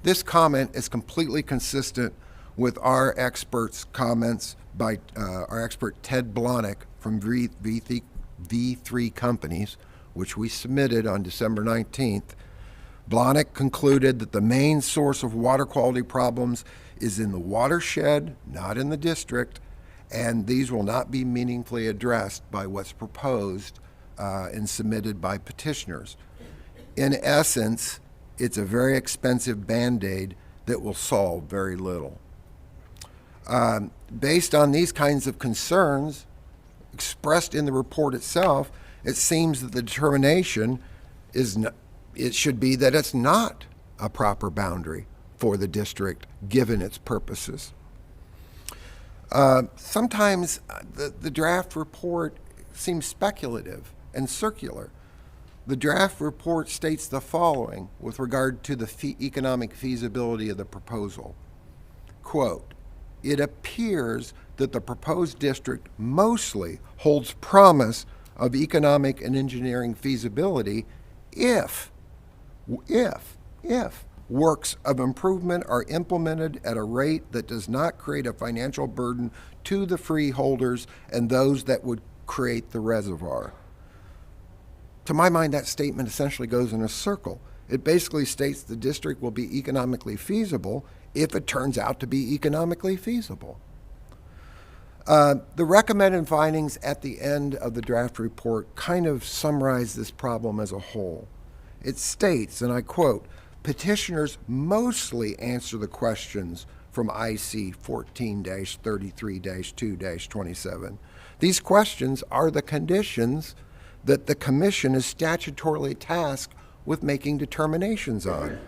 This comment is completely consistent with our experts' comments by our expert Ted Blahnik from V3 Companies, which we submitted on December 19th. Blahnik concluded that the main source of water quality problems is in the watershed, not in the district, and these will not be meaningfully addressed by what's proposed and submitted by petitioners. In essence, it's a very expensive Band-Aid that will solve very little. Based on these kinds of concerns expressed in the report itself, it seems that the determination it should be that it's not a proper boundary for the district given its purposes. Sometimes the draft report seems speculative and circular. The draft report states the following with regard to the economic feasibility of the proposal. Quote, "It appears that the proposed district mostly holds promise of economic and engineering feasibility if works of improvement are implemented at a rate that does not create a financial burden to the freeholders and those that would create the reservoir." To my mind, that statement essentially goes in a circle. It basically states the district will be economically feasible if it turns out to be economically feasible. The recommended findings at the end of the draft report kind of summarize this problem as a whole. It states, and I quote, "Petitioners mostly answer the questions from IC 14-33-2-27. These questions are the conditions that the Commission is statutorily tasked with making determinations on.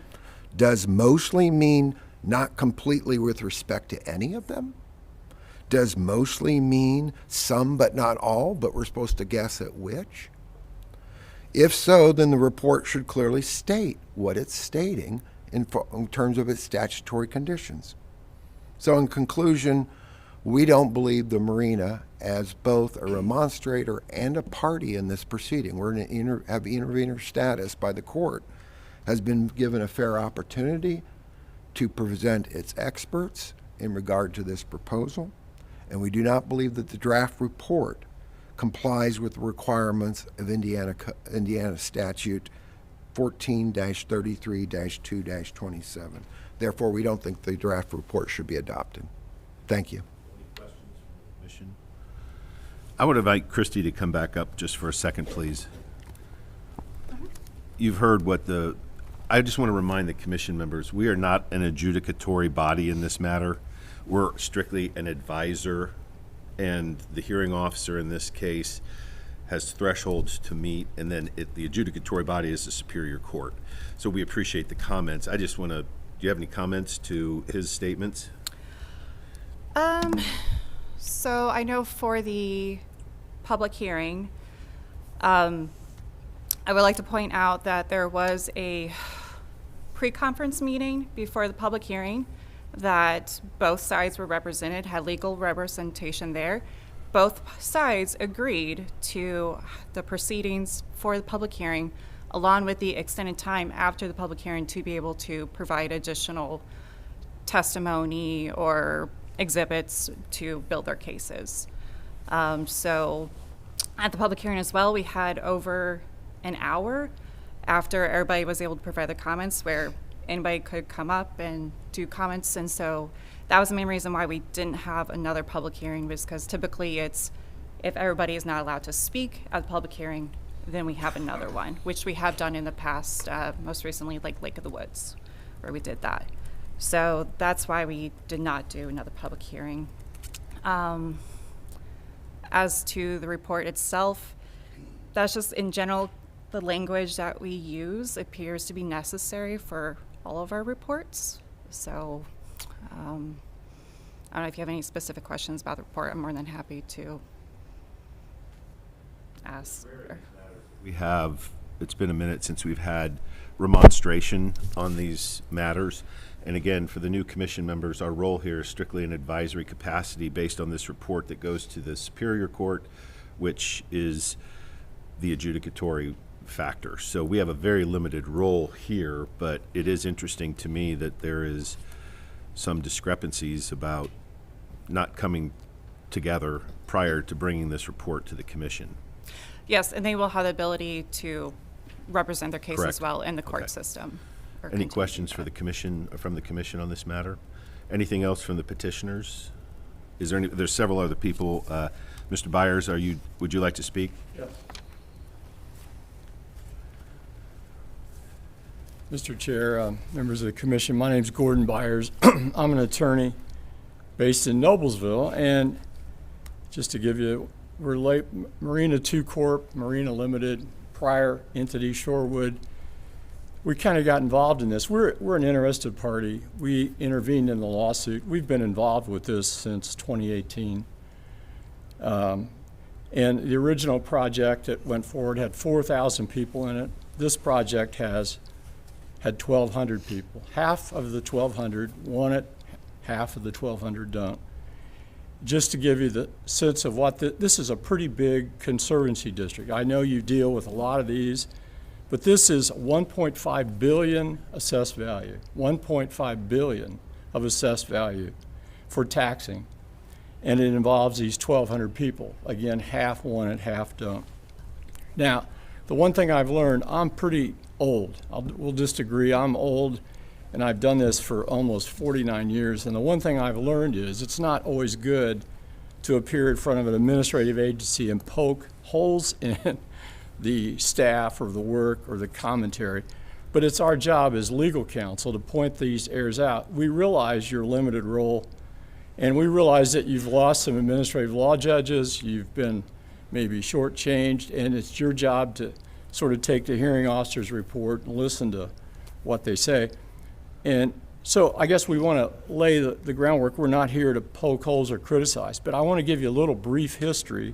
Does mostly mean not completely with respect to any of them? Does mostly mean some but not all, but we're supposed to guess at which? If so, then the report should clearly state what it's stating in terms of its statutory conditions." So in conclusion, we don't believe the marina as both a remonstrator and a party in this proceeding. We're have intervener status by the court, has been given a fair opportunity to present its experts in regard to this proposal, and we do not believe that the draft report complies with the requirements of Indiana statute 14-33-2-27. Therefore, we don't think the draft report should be adopted. Thank you. Any questions from the commission? I would invite Christy to come back up just for a second, please. You've heard I just want to remind the commission members, we are not an adjudicatory body in this matter. We're strictly an advisor, and the hearing officer in this case has thresholds to meet, and then the adjudicatory body is the superior court. So we appreciate the comments. I just want to, do you have any comments to his statements? So I know for the public hearing, I would like to point out that there was a pre-conference meeting before the public hearing that both sides were represented, had legal representation there. Both sides agreed to the proceedings for the public hearing, along with the extended time after the public hearing to be able to provide additional testimony or exhibits to build their cases. So at the public hearing as well, we had over an hour after everybody was able to provide their comments where anybody could come up and do comments. And so that was the main reason why we didn't have another public hearing, was because typically it's, if everybody is not allowed to speak at the public hearing, then we have another one, which we have done in the past, most recently like Lake of the Woods, where we did that. So that's why we did not do another public hearing. As to the report itself, that's just in general, the language that we use appears to be necessary for all of our reports. So I don't know if you have any specific questions about the report. I'm more than happy to ask. It's been a minute since we've had remonstration on these matters. And again, for the new commission members, our role here is strictly an advisory capacity based on this report that goes to the Superior Court, which is the adjudicatory factor. So we have a very limited role here, but it is interesting to me that there is some discrepancies about not coming together prior to bringing this report to the commission. Yes, and they will have the ability to represent their case Correct. as well in the court Okay. system. or Any continue questions to for do the commission, from the commission on this matter? Anything else from the petitioners? Is there any, there's several other people. Mr. Byers, would you like to speak? Yes. Mr. Chair, members of the commission, my name's Gordon Byers. I'm an attorney based in Noblesville, and just to give you, we're Marina 2 Corp., Marina Limited, prior entity Shorewood. We kind of got involved in this. We're an interested party. We intervened in the lawsuit. We've been involved with this since 2018. And the original project that went forward had 4,000 people in it. This project had 1,200 people. Half of the 1,200 want it, half of the 1,200 don't. Just to give you the sense of what this is a pretty big conservancy district. I know you deal with a lot of these, but this is 1.5 billion assessed value, 1.5 billion of assessed value for taxing. And it involves these 1,200 people. Again, half want it, half don't. Now, the one thing I've learned, I'm pretty old. We'll just agree I'm old, and I've done this for almost 49 years. And the one thing I've learned is it's not always good to appear in front of an administrative agency and poke holes in the staff or the work or the commentary. But it's our job as legal counsel to point these errors out. We realize your limited role, and we realize that you've lost some administrative law judges, you've been maybe shortchanged, and it's your job to sort of take the hearing officer's report and listen to what they say. And so I guess we want to lay the groundwork. We're not here to poke holes or criticize, but I want to give you a little brief history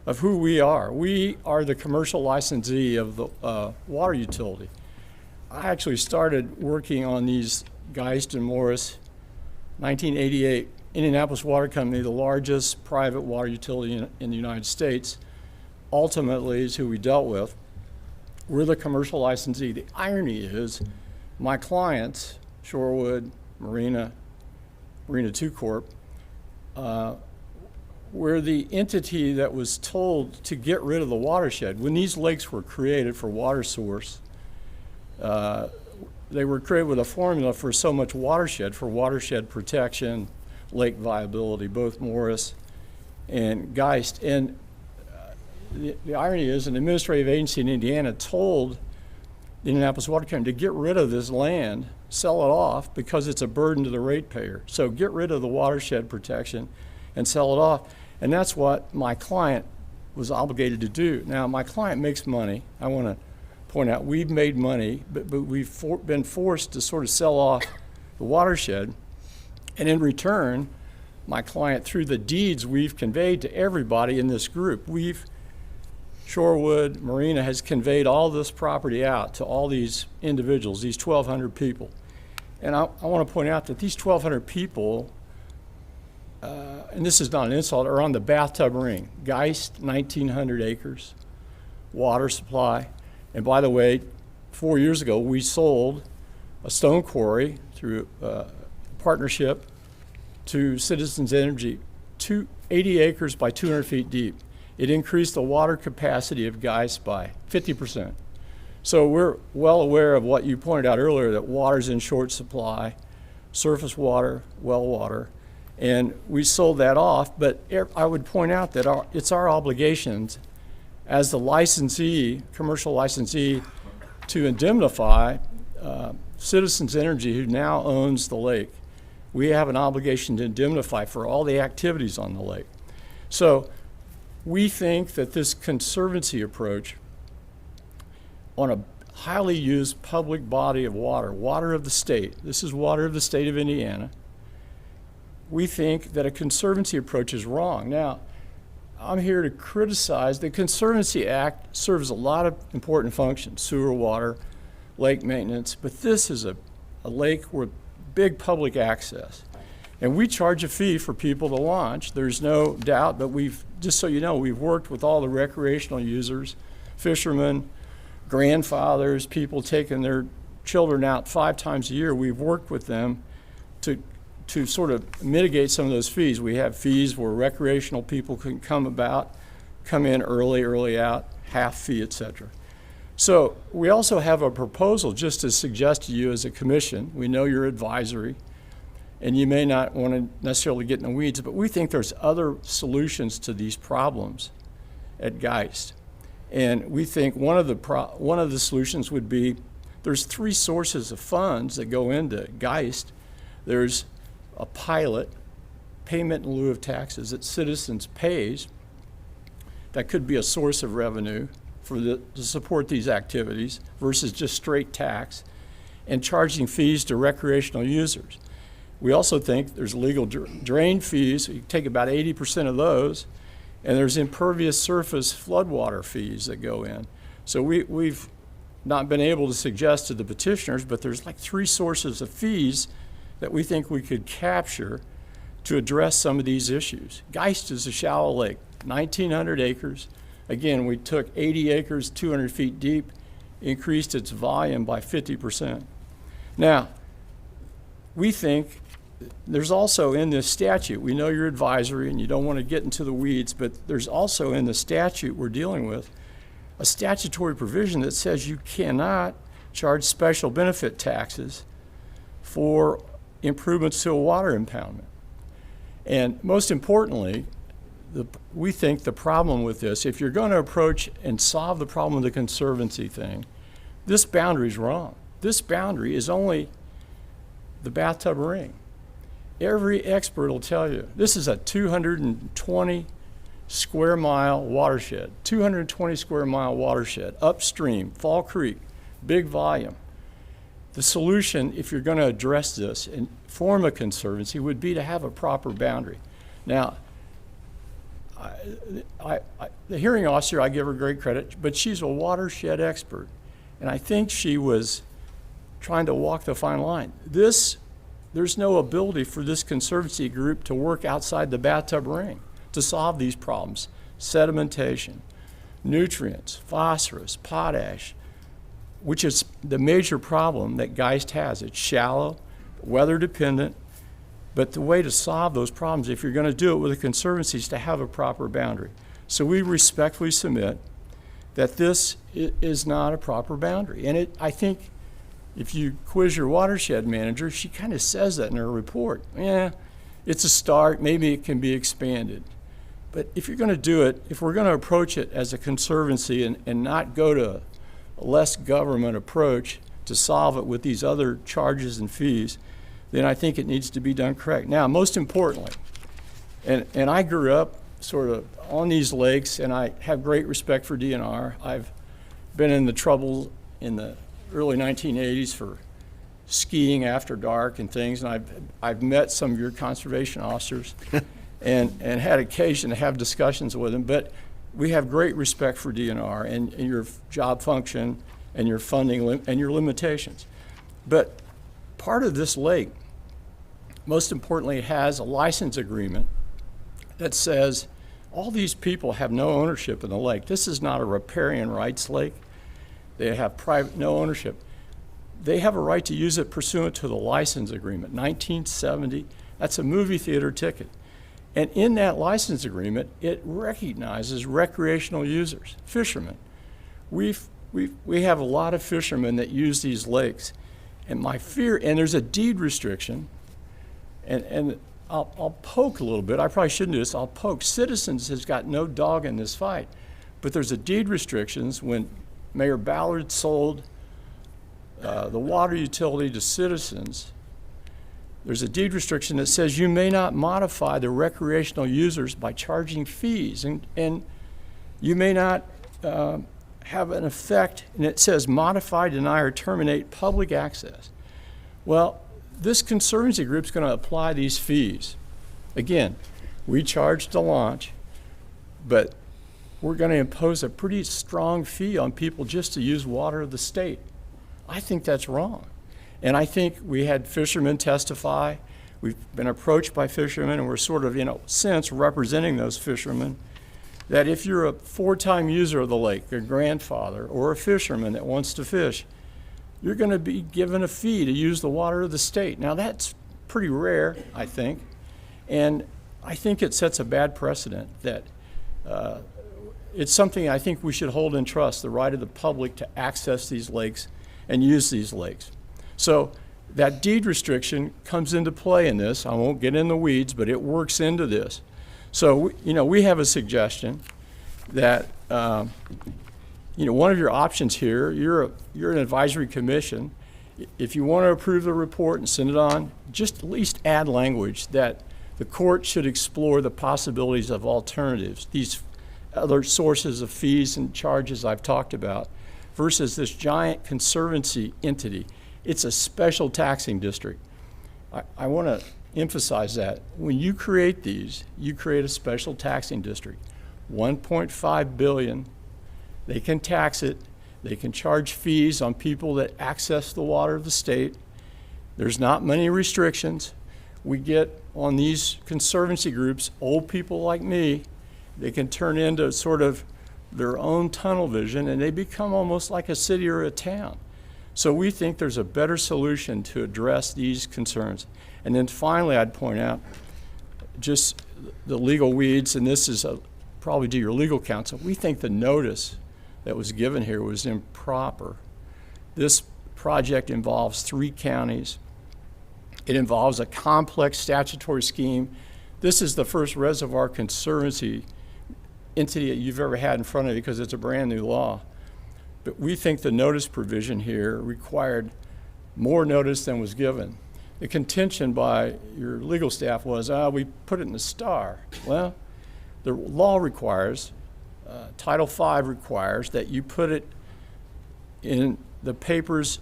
of who we are. We are the commercial licensee of the water utility. I actually started working on these Geist and Morris 1988. Indianapolis Water Company, the largest private water utility in the United States, ultimately is who we dealt with. We're the commercial licensee. The irony is my clients, Shorewood, Marina 2 Corp., we're the entity that was told to get rid of the watershed. When these lakes were created for water source, they were created with a formula for so much watershed, for watershed protection, lake viability, both Morris and Geist. And the irony is an administrative agency in Indiana told the Indianapolis Water Company to get rid of this land, sell it off, because it's a burden to the ratepayer. So get rid of the watershed protection and sell it off. And that's what my client was obligated to do. Now, my client makes money. I want to point out we've made money, but we've been forced to sort of sell off the watershed. And in return, my client, through the deeds we've conveyed to everybody in this group, Shorewood, Marina has conveyed all this property out to all these individuals, these 1,200 people. And I want to point out that these 1,200 people, and this is not an insult, are on the bathtub ring. Geist, 1,900 acres, water supply. And by the way, 4 years ago, we sold a stone quarry through partnership to Citizens Energy, 80 acres by 200 feet deep. It increased the water capacity of Geist by 50%. So we're well aware of what you pointed out earlier, that water's in short supply, surface water, well water, and we sold that off. But I would point out that it's our obligations as the licensee, commercial licensee, to indemnify Citizens Energy, who now owns the lake. We have an obligation to indemnify for all the activities on the lake. So we think that this conservancy approach on a highly used public body of water, water of the state, this is water of the state of Indiana, we think that a conservancy approach is wrong. Now, I'm here to criticize. The Conservancy Act serves a lot of important functions: sewer, water, lake maintenance, but this is a lake with big public access. And we charge a fee for people to launch. There's no doubt, but just so you know, we've worked with all the recreational users, fishermen, grandfathers, people taking their children out 5 times a year. We've worked with them to sort of mitigate some of those fees. We have fees where recreational people can come in early out, half fee, et cetera. So we also have a proposal just to suggest to you as a commission. We know you're advisory, and you may not want to necessarily get in the weeds, but we think there's other solutions to these problems at Geist. And we think one of the solutions would be, there's 3 sources of funds that go into Geist. There's a pilot, payment in lieu of taxes, that Citizens pays. That could be a source of revenue to support these activities versus just straight tax, and charging fees to recreational users. We also think there's legal drain fees. You take about 80% of those, and there's impervious surface floodwater fees that go in. So we've not been able to suggest to the petitioners, but there's like 3 sources of fees that we think we could capture to address some of these issues. Geist is a shallow lake, 1,900 acres. Again, we took 80 acres, 200 feet deep, increased its volume by 50%. Now, we think there's also in this statute, we know you're advisory and you don't want to get into the weeds, but there's also in the statute we're dealing with a statutory provision that says you cannot charge special benefit taxes for improvements to a water impoundment. And most importantly, we think the problem with this, if you're going to approach and solve the problem of the conservancy thing, this boundary is wrong. This boundary is only the bathtub ring. Every expert will tell you this is a 220 square mile watershed, 220 square mile watershed, upstream, Fall Creek, big volume. The solution, if you're going to address this and form a conservancy, would be to have a proper boundary. Now, the hearing officer, I give her great credit, but she's a watershed expert, and I think she was trying to walk the fine line. There's no ability for this conservancy group to work outside the bathtub ring to solve these problems: sedimentation, nutrients, phosphorus, potash, which is the major problem that Geist has. It's shallow, weather dependent, but the way to solve those problems, if you're going to do it with a conservancy, is to have a proper boundary. So we respectfully submit that this is not a proper boundary. And I think if you quiz your watershed manager, she kind of says that in her report. Yeah, it's a start, maybe it can be expanded. But if you're going to do it, if we're going to approach it as a conservancy and not go to a less government approach to solve it with these other charges and fees, then I think it needs to be done correct. Now, most importantly, and I grew up sort of on these lakes, and I have great respect for DNR. I've been in the trouble in the early 1980s for skiing after dark and things, and I've met some of your conservation officers and had occasion to have discussions with them. But we have great respect for DNR and your job function and your funding and your limitations. But part of this lake, most importantly, has a license agreement that says all these people have no ownership in the lake. This is not a riparian rights lake. They have no ownership. They have a right to use it pursuant to the license agreement, 1970. That's a movie theater ticket. And in that license agreement, it recognizes recreational users, fishermen. We have a lot of fishermen that use these lakes. And my fear, and there's a deed restriction, and I'll poke a little bit. I probably shouldn't do this. I'll poke. Citizens has got no dog in this fight. But there's a deed restrictions when Mayor Ballard sold the water utility to Citizens. There's a deed restriction that says you may not modify the recreational users by charging fees, and you may not have an effect, and it says modify, deny, or terminate public access. Well, this conservancy group's going to apply these fees. Again, we charge to launch, but we're going to impose a pretty strong fee on people just to use water of the state. I think that's wrong. And I think we had fishermen testify. We've been approached by fishermen, and we're sort of, in a sense, representing those fishermen, that if you're a 4-time user of the lake, a grandfather, or a fisherman that wants to fish, you're going to be given a fee to use the water of the state. Now, that's pretty rare, I think, and I think it sets a bad precedent that it's something I think we should hold in trust, the right of the public to access these lakes and use these lakes. So that deed restriction comes into play in this. I won't get in the weeds, but it works into this. So, we have a suggestion that, one of your options here, you're an advisory commission. If you want to approve the report and send it on, just at least add language that the court should explore the possibilities of alternatives, these other sources of fees and charges I've talked about, versus this giant conservancy entity. It's a special taxing district. I want to emphasize that. When you create these, you create a special taxing district. $1.5 billion, they can tax it, they can charge fees on people that access the water of the state. There's not many restrictions. We get on these conservancy groups, old people like me, they can turn into sort of their own tunnel vision, and they become almost like a city or a town. So we think there's a better solution to address these concerns. And then finally, I'd point out just the legal weeds, and this is probably to your legal counsel. We think the notice that was given here was improper. This project involves 3 counties. It involves a complex statutory scheme. This is the first reservoir conservancy entity that you've ever had in front of you because it's a brand new law. But we think the notice provision here required more notice than was given. The contention by your legal staff was, we put it in the star. Well, the law requires, Title V requires that you put it in the papers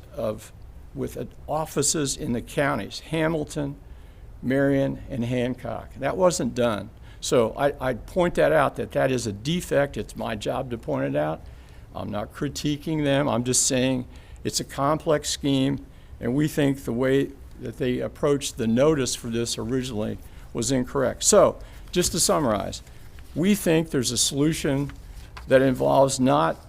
with offices in the counties, Hamilton, Marion, and Hancock. That wasn't done. So I'd point that out, that is a defect. It's my job to point it out. I'm not critiquing them. I'm just saying it's a complex scheme, and we think the way that they approached the notice for this originally was incorrect. So just to summarize, we think there's a solution that involves not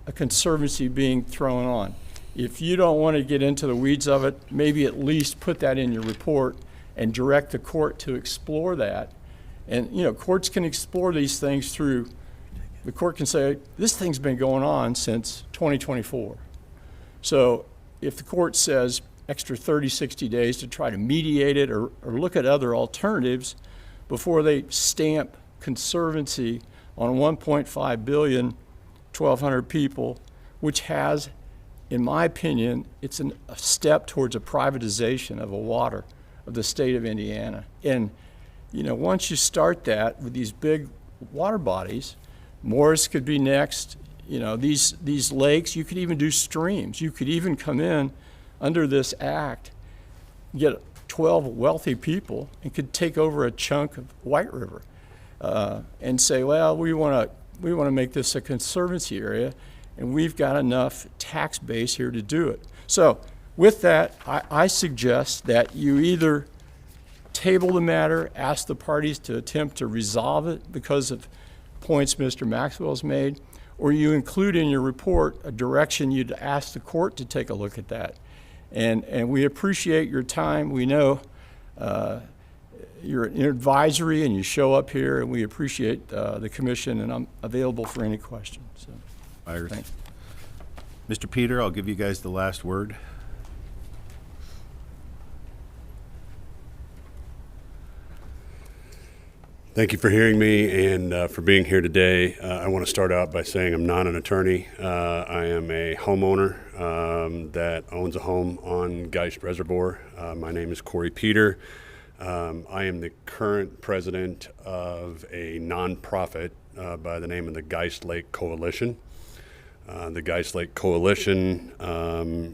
a conservancy being thrown on. If you don't want to get into the weeds of it, maybe at least put that in your report and direct the court to explore that. And courts can explore these things through, the court can say, this thing's been going on since 2024. So if the court says extra 30, 60 days to try to mediate it or look at other alternatives before they stamp conservancy on 1.5 billion, 1,200 people, which has, in my opinion, it's a step towards a privatization of water of the state of Indiana. And once you start that with these big water bodies, Morris could be next. These lakes, you could even do streams. You could even come in under this act, get 12 wealthy people and could take over a chunk of White River and say, well, we want to make this a conservancy area, and we've got enough tax base here to do it. So with that, I suggest that you either table the matter, ask the parties to attempt to resolve it because of points Mr. Maxwell's made, or you include in your report a direction you'd ask the court to take a look at that. And we appreciate your time. We know you're an advisory and you show up here, and we appreciate the commission, and I'm available for any questions. So, thanks. Mr. Peter, I'll give you guys the last word. Thank you for hearing me and for being here today. I want to start out by saying I'm not an attorney. I am a homeowner that owns a home on Geist Reservoir. My name is Corey Peter. I am the current president of a nonprofit by the name of the Geist Lake Coalition. The Geist Lake Coalition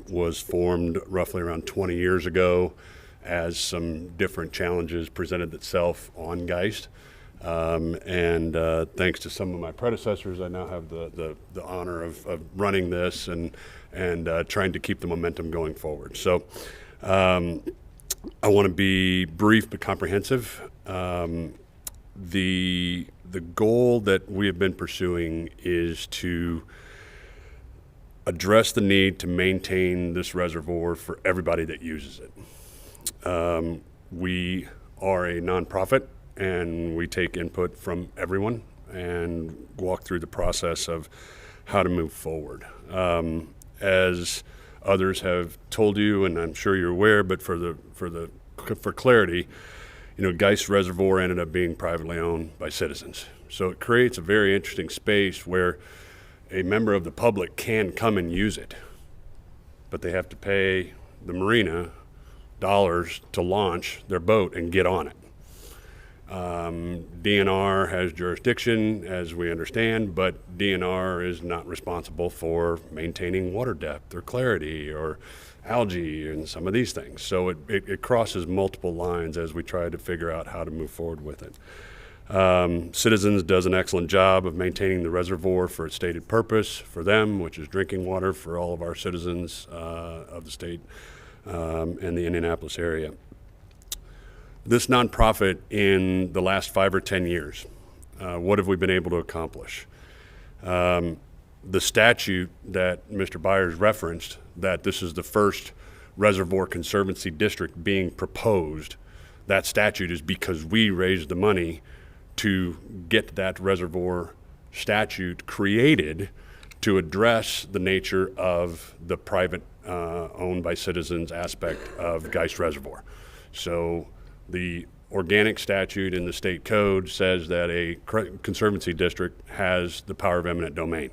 was formed roughly around 20 years ago as some different challenges presented itself on Geist. Thanks to some of my predecessors, I now have the honor of running this and trying to keep the momentum going forward. So I want to be brief but comprehensive. The goal that we have been pursuing is to address the need to maintain this reservoir for everybody that uses it. We are a nonprofit, and we take input from everyone and walk through the process of how to move forward. As others have told you, and I'm sure you're aware, but for clarity, Geist Reservoir ended up being privately owned by citizens. So it creates a very interesting space where a member of the public can come and use it, but they have to pay the marina dollars to launch their boat and get on it. DNR has jurisdiction, as we understand, but DNR is not responsible for maintaining water depth or clarity or algae and some of these things. So it crosses multiple lines as we try to figure out how to move forward with it. Citizens does an excellent job of maintaining the reservoir for its stated purpose for them, which is drinking water for all of our citizens of the state and the Indianapolis area. This nonprofit, in the last 5 or 10 years, what have we been able to accomplish? The statute that Mr. Byers referenced, that this is the first reservoir conservancy district being proposed, that statute is because we raised the money to get that reservoir statute created to address the nature of the private owned by citizens aspect of Geist Reservoir. So the organic statute in the state code says that a conservancy district has the power of eminent domain.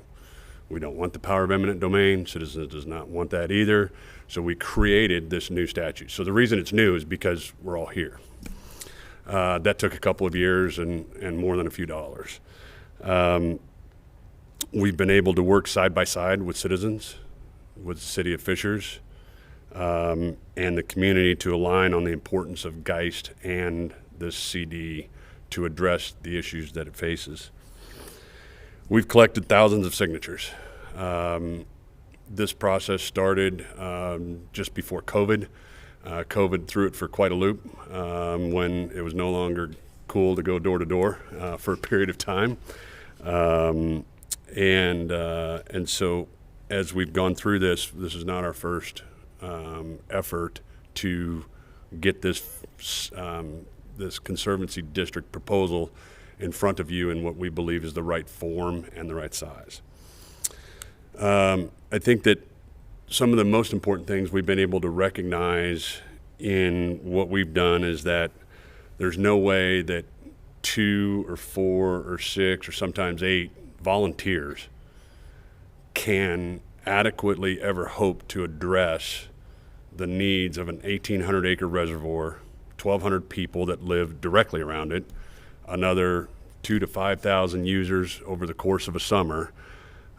We don't want the power of eminent domain. Citizens does not want that either. So we created this new statute. So the reason it's new is because we're all here. That took a couple of years and more than a few dollars. We've been able to work side by side with citizens, with the city of Fishers, and the community to align on the importance of Geist and this CD to address the issues that it faces. We've collected thousands of signatures. This process started just before COVID. COVID threw it for quite a loop when it was no longer cool to go door to door for a period of time. And so as we've gone through this is not our first effort to get this this conservancy district proposal in front of you in what we believe is the right form and the right size. I think that some of the most important things we've been able to recognize in what we've done is that there's no way that 2 or 4 or 6 or sometimes 8 volunteers can adequately ever hope to address the needs of an 1,800 acre reservoir, 1,200 people that live directly around it, another 2,000 to 5,000 users over the course of a summer,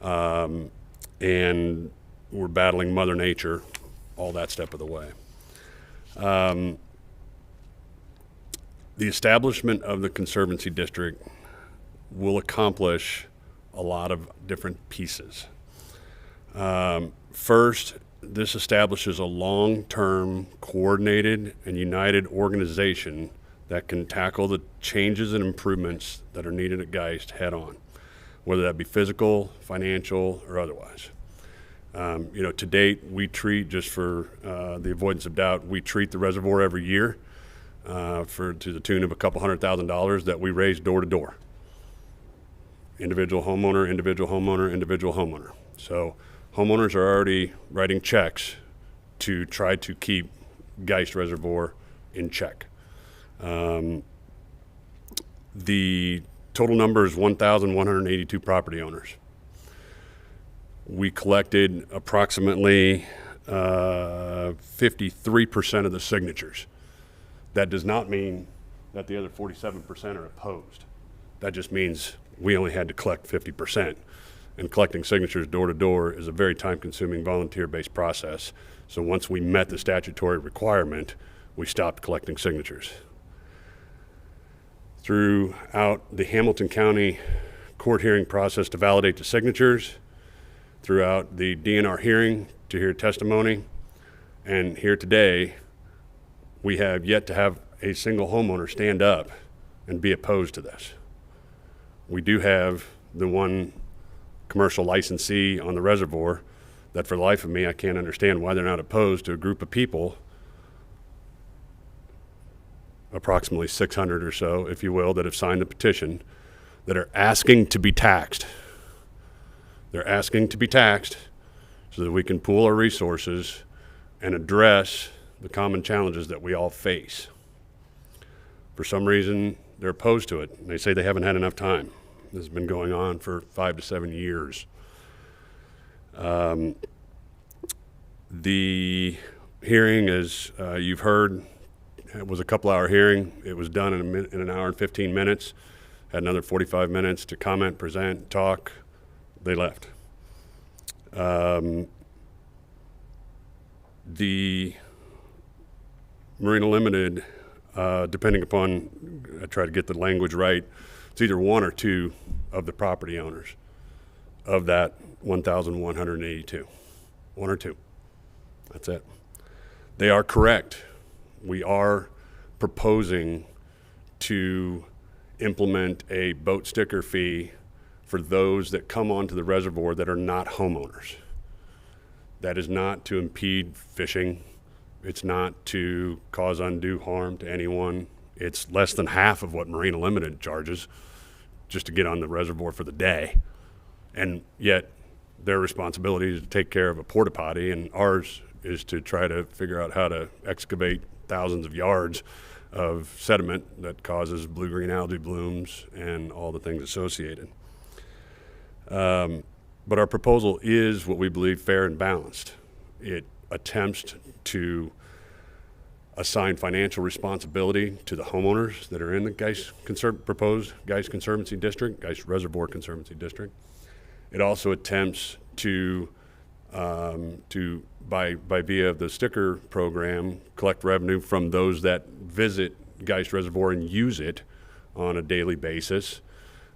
and we're battling Mother Nature all that step of the way. The establishment of the Conservancy District will accomplish a lot of different pieces. First, this establishes a long-term, coordinated, and united organization that can tackle the changes and improvements that are needed at Geist head-on, whether that be physical, financial, or otherwise. To date, we treat, just for the avoidance of doubt, we treat the reservoir every year to the tune of a couple $100,000 that we raise door to door. Individual homeowner, individual homeowner, individual homeowner. So homeowners are already writing checks to try to keep Geist Reservoir in check. The total number is 1,182 property owners. We collected approximately 53% of the signatures. That does not mean that the other 47% are opposed. That just means we only had to collect 50%. And collecting signatures door to door is a very time-consuming volunteer-based process. So once we met the statutory requirement, we stopped collecting signatures. Throughout the Hamilton County court hearing process to validate the signatures, throughout the DNR hearing to hear testimony, and here today, we have yet to have a single homeowner stand up and be opposed to this. We do have the one commercial licensee on the reservoir that for the life of me, I can't understand why they're not opposed to a group of people, approximately 600 or so, if you will, that have signed the petition, that are asking to be taxed. They're asking to be taxed so that we can pool our resources and address the common challenges that we all face. For some reason, they're opposed to it. They say they haven't had enough time. This has been going on for 5 to 7 years. The hearing, as you've heard, it was a couple-hour hearing. It was done in an hour and 15 minutes. Had another 45 minutes to comment, present, talk. They left. The Marina Limited, depending upon, I try to get the language right, it's either one or two of the property owners of that 1,182. One or two. That's it. They are correct. We are proposing to implement a boat sticker fee for those that come onto the reservoir that are not homeowners. That is not to impede fishing. It's not to cause undue harm to anyone. It's less than half of what Marina Limited charges just to get on the reservoir for the day. And yet their responsibility is to take care of a porta potty, and ours is to try to figure out how to excavate thousands of yards of sediment that causes blue-green algae blooms and all the things associated. But our proposal is what we believe fair and balanced. It attempts to assign financial responsibility to the homeowners that are in the proposed Geist Conservancy District, Geist Reservoir Conservancy District. It also attempts to by via of the sticker program, collect revenue from those that visit Geist Reservoir and use it on a daily basis,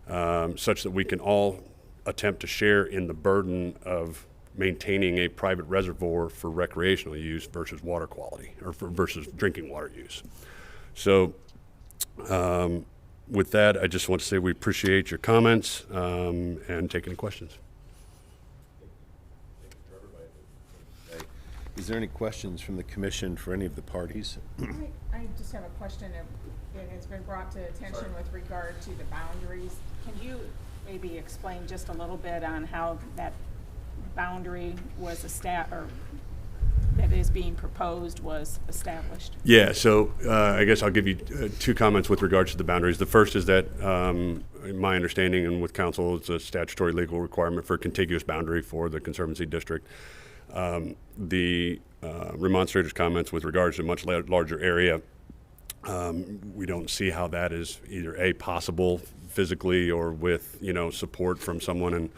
such that we can all attempt to share in the burden of maintaining a private reservoir for recreational use versus water quality, or versus drinking water use. So with that, I just want to say we appreciate your comments and take any questions. Is there any questions from the commission for any of the parties? I just have a question. It has been brought to attention with regard to the boundaries. Can you maybe explain just a little bit on how that boundary was or that is being proposed was established? Yeah, so I guess I'll give you two comments with regards to the boundaries. The first is that, in my understanding and with council, it's a statutory legal requirement for a contiguous boundary for the Conservancy District. The remonstrator's comments with regards to a much larger area, we don't see how that is either A, possible physically, or with support from someone in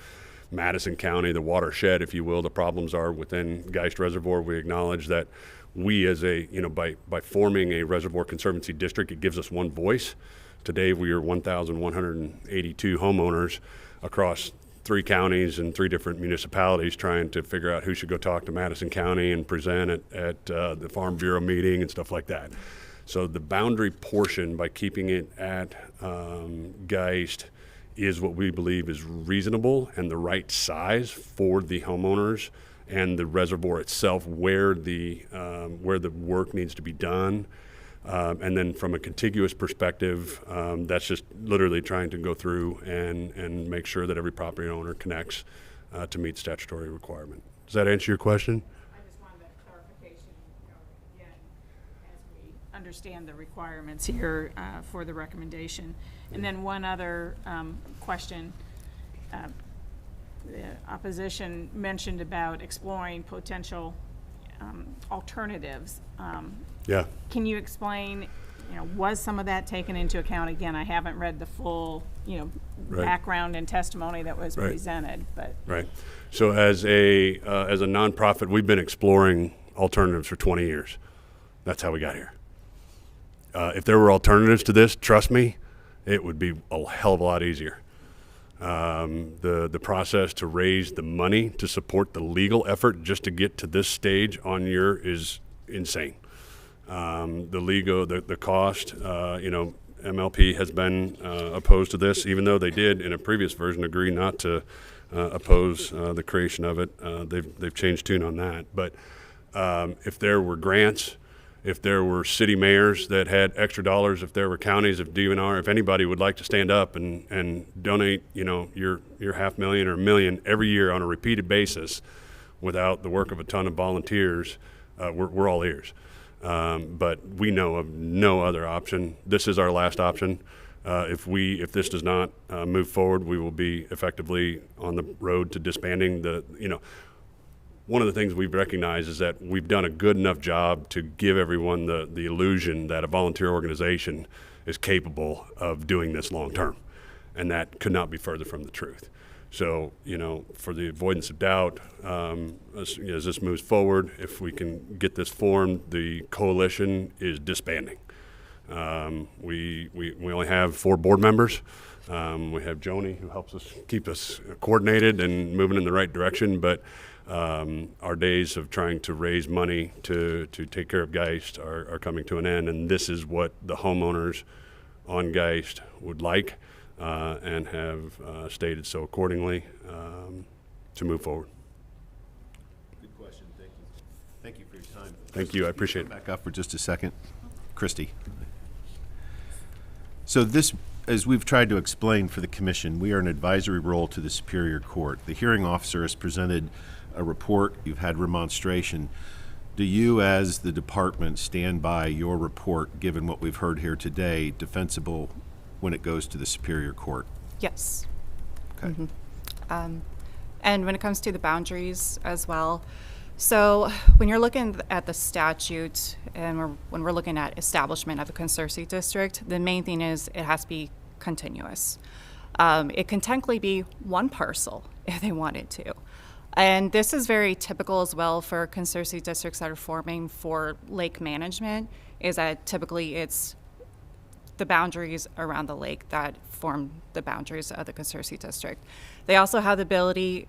Madison County, the watershed, if you will. The problems are within Geist Reservoir. We acknowledge that we as by forming a Reservoir Conservancy District, it gives us one voice. Today we are 1,182 homeowners across 3 counties and 3 different municipalities trying to figure out who should go talk to Madison County and present at the Farm Bureau meeting and stuff like that. So the boundary portion, by keeping it at Geist, is what we believe is reasonable and the right size for the homeowners and the reservoir itself, where the work needs to be done. And then from a contiguous perspective, that's just literally trying to go through and make sure that every property owner connects to meet statutory requirement. Does that answer your question? I just wanted that clarification, again, as we understand the requirements here for the recommendation. And then one other question. The opposition mentioned about exploring potential alternatives. Yeah. Can you explain, was some of that taken into account? Again, I haven't read the full, Right. background and testimony that was Right. presented, but. Right. So as a nonprofit, we've been exploring alternatives for 20 years. That's how we got here. If there were alternatives to this, trust me, it would be a hell of a lot easier. The process to raise the money to support the legal effort just to get to this stage is insane. The cost, MLP has been opposed to this, even though they did in a previous version agree not to oppose the creation of it. They've changed tune on that. But if there were grants, if there were city mayors that had extra dollars, if there were counties, if DNR, if anybody would like to stand up and donate, your $500,000 or $1 million every year on a repeated basis without the work of a ton of volunteers, we're all ears. But we know of no other option. This is our last option. If this does not move forward, we will be effectively on the road to disbanding one of the things we've recognized is that we've done a good enough job to give everyone the illusion that a volunteer organization is capable of doing this long term. And that could not be further from the truth. So, for the avoidance of doubt, as this moves forward, if we can get this formed, the coalition is disbanding. We only have 4 board members. We have Joni, who helps us keep us coordinated and moving in the right direction. But our days of trying to raise money to take care of Geist are coming to an end, and this is what the homeowners on Geist would like and have stated so accordingly to move forward. Good question. Thank you. Thank you for your time. Thank you. I appreciate it. Back up for just a second. Christy. So this, as we've tried to explain for the commission, we are an advisory role to the Superior Court. The hearing officer has presented a report. You've had remonstration. Do you, as the department, stand by your report, given what we've heard here today, defensible when it goes to the Superior Court? Yes. Okay. And when it comes to the boundaries as well, so when you're looking at the statute and when we're looking at establishment of a conservancy district, the main thing is it has to be continuous. It can technically be one parcel if they wanted to. And this is very typical as well for conservancy districts that are forming for lake management, is that typically it's the boundaries around the lake that form the boundaries of the conservancy district. They also have the ability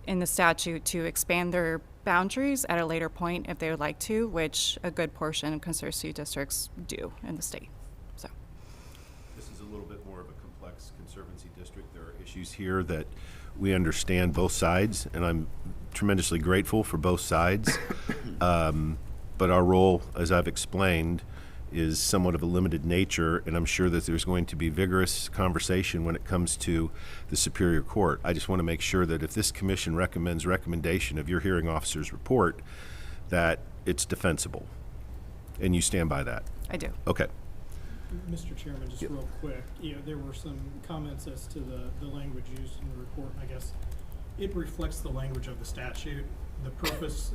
in the statute to expand their boundaries at a later point if they would like to, which a good portion of conservancy districts do in the state. So this is a little bit more of a complex conservancy district. There are issues here that we understand both sides, and I'm tremendously grateful for both sides. But our role, as I've explained, is somewhat of a limited nature, and I'm sure that there's going to be vigorous conversation when it comes to the Superior Court. I just want to make sure that if this commission recommends recommendation of your hearing officer's report, that it's defensible, and you stand by that. I do. Okay. Mr. Chairman, just real quick, there were some comments as to the language used in the report, and I guess it reflects the language of the statute. The purpose,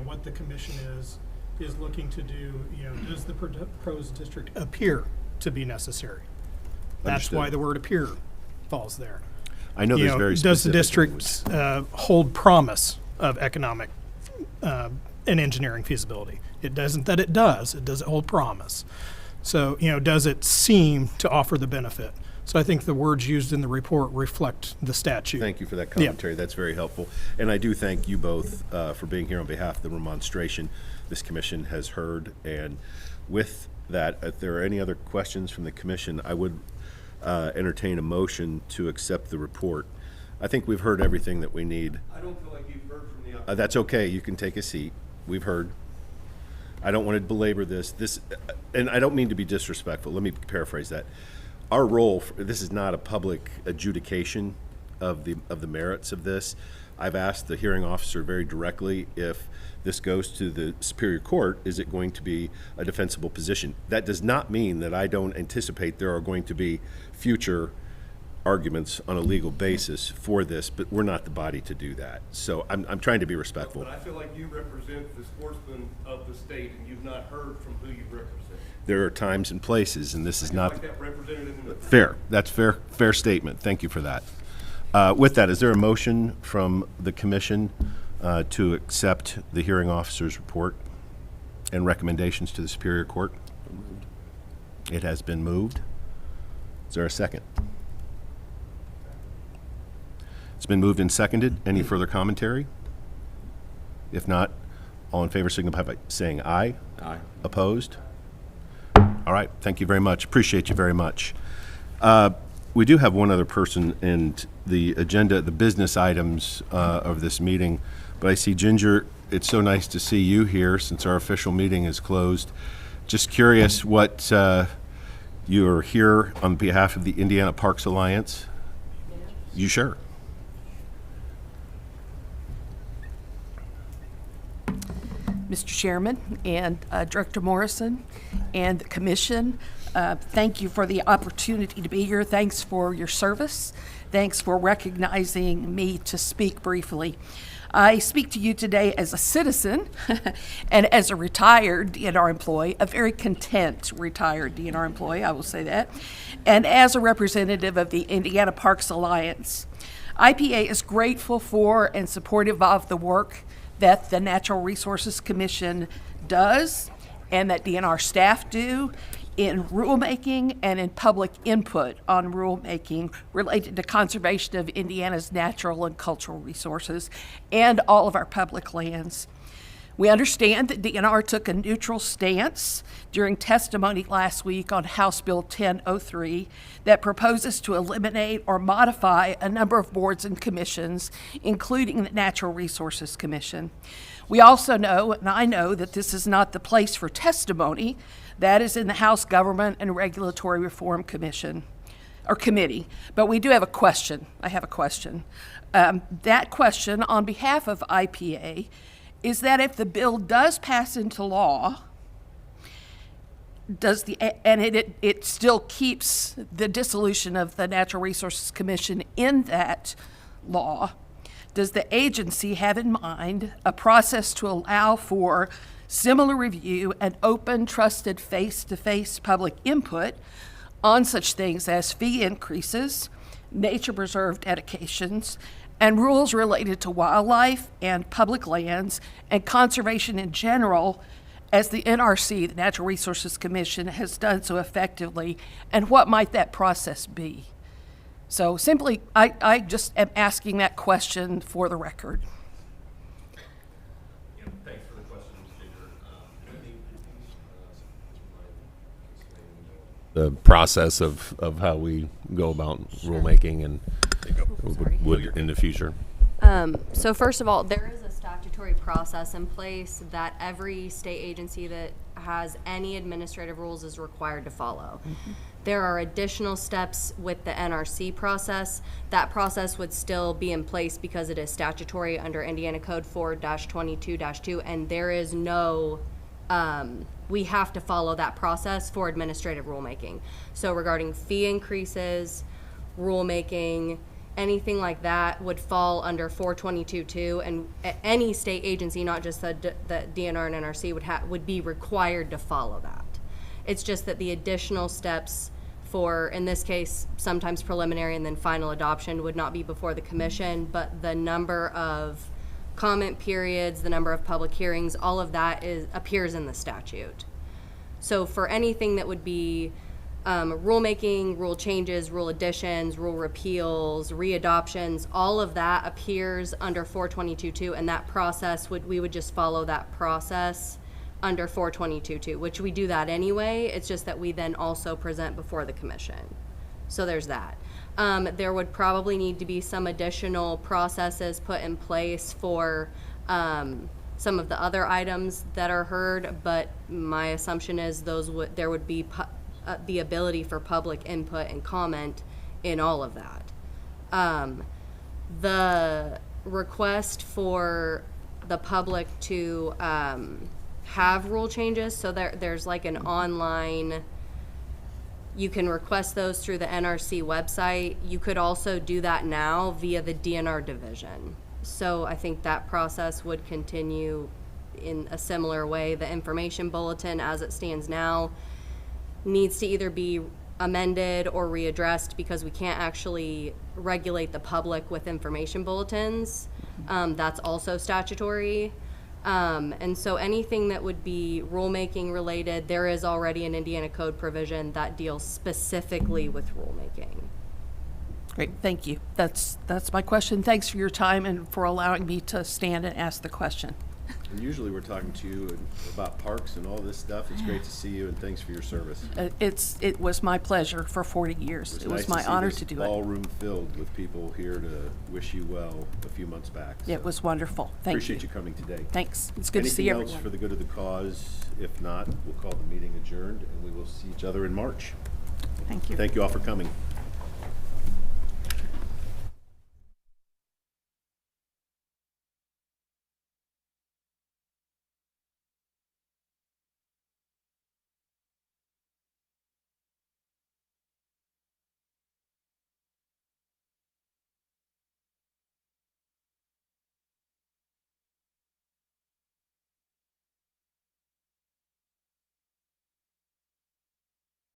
what the commission is looking to do, does the proposed district appear to be necessary? That's Understood. why the word appear falls there. I know there's very does the specific district hold promise of economic and engineering feasibility? It doesn't that it does. It doesn't hold promise. So, does it seem to offer the benefit? So I think the words used in the report reflect the statute. Thank you for that commentary. That's very helpful. And I do thank you both for being here on behalf of the remonstration this commission has heard. And with that, if there are any other questions from the commission, I would entertain a motion to accept the report. I think we've heard everything that we need. I don't feel like you've heard from the That's okay. You can take a seat. We've heard. I don't want to belabor this. And I don't mean to be disrespectful. Let me paraphrase that. Our role, this is not a public adjudication of the merits of this. I've asked the hearing officer very directly, if this goes to the Superior Court, is it going to be a defensible position? That does not mean that I don't anticipate there are going to be future arguments on a legal basis for this, but we're not the body to do that. So I'm trying to be respectful. But I feel like you represent the sportsmen of the state, and you've not heard from who you represent. There are times and places, and this is not like that representative in the fair. That's fair statement. Thank you for that. With that, is there a motion from the commission to accept the hearing officer's report and recommendations to the Superior Court? It has been moved. Is there a second? It's been moved and seconded. Any further commentary? If not, all in favor signify by saying aye. Aye. Opposed? All right, thank you very much. Appreciate you very much. We do have one other person in the agenda, the business items of this meeting, but I see Ginger. It's so nice to see you here since our official meeting is closed. Just curious what you are here on behalf of the Indiana Parks Alliance. You sure? Mr. Chairman and Director Morrison and the Commission, thank you for the opportunity to be here. Thanks for your service. Thanks for recognizing me to speak briefly. I speak to you today as a citizen and as a retired DNR employee, a very content retired DNR employee, I will say that, and as a representative of the Indiana Parks Alliance. IPA is grateful for and supportive of the work that the Natural Resources Commission does and that DNR staff do in rulemaking and in public input on rulemaking related to conservation of Indiana's natural and cultural resources and all of our public lands. We understand that DNR took a neutral stance during testimony last week on House Bill 1003 that proposes to eliminate or modify a number of boards and commissions, including the Natural Resources Commission. We also know, and I know, that this is not the place for testimony. That is in the House Government and Regulatory Reform Commission, or committee. But we do have a question. I have a question. That question, on behalf of IPA, is that if the bill does pass into law, it still keeps the dissolution of the Natural Resources Commission in that law, does the agency have in mind a process to allow for similar review and open, trusted, face-to-face public input on such things as fee increases, nature preserve dedications, and rules related to wildlife and public lands and conservation in general, as the NRC, the Natural Resources Commission, has done so effectively, and what might that process be? So simply, I just am asking that question for the record. Thanks for the question, Ginger. The process of how we go about rulemaking and would in the future. So first of all, there is a statutory process in place that every state agency that has any administrative rules is required to follow. Mm-hmm. There are additional steps with the NRC process. That process would still be in place because it is statutory under Indiana Code 4-22-2, and there is no, we have to follow that process for administrative rulemaking. So regarding fee increases, rulemaking, anything like that would fall under 422-2, and any state agency, not just the DNR and NRC, would be required to follow that. It's just that the additional steps for, in this case, sometimes preliminary and then final adoption would not be before the commission, but the number of comment periods, the number of public hearings, all of that appears in the statute. So for anything that would be rulemaking, rule changes, rule additions, rule repeals, readoptions, all of that appears under 422-2, and that process we would just follow that process under 422-2, which we do that anyway. It's just that we then also present before the commission. So there's that. There would probably need to be some additional processes put in place for some of the other items that are heard, but my assumption is there would be the ability for public input and comment in all of that. The request for the public to have rule changes, so there's like an online, you can request those through the NRC website. You could also do that now via the DNR division. So I think that process would continue in a similar way. The information bulletin as it stands now needs to either be amended or readdressed because we can't actually regulate the public with information bulletins. That's also statutory. And so anything that would be rulemaking related, there is already an Indiana code provision that deals specifically with rulemaking. Great, thank you. That's my question. Thanks for your time and for allowing me to stand and ask the question. And usually we're talking to you about parks and all this stuff. It's great to see you, and thanks for your service. It was my pleasure for 40 years. It was my honor to do it. Ballroom filled with people here to wish you well a few months back. It was wonderful. Thank you. Appreciate you coming today. Thanks. It's good to see everyone. Anything else for the good of the cause? If not, we'll call the meeting adjourned, and we will see each other in March. Thank you. Thank you all for coming.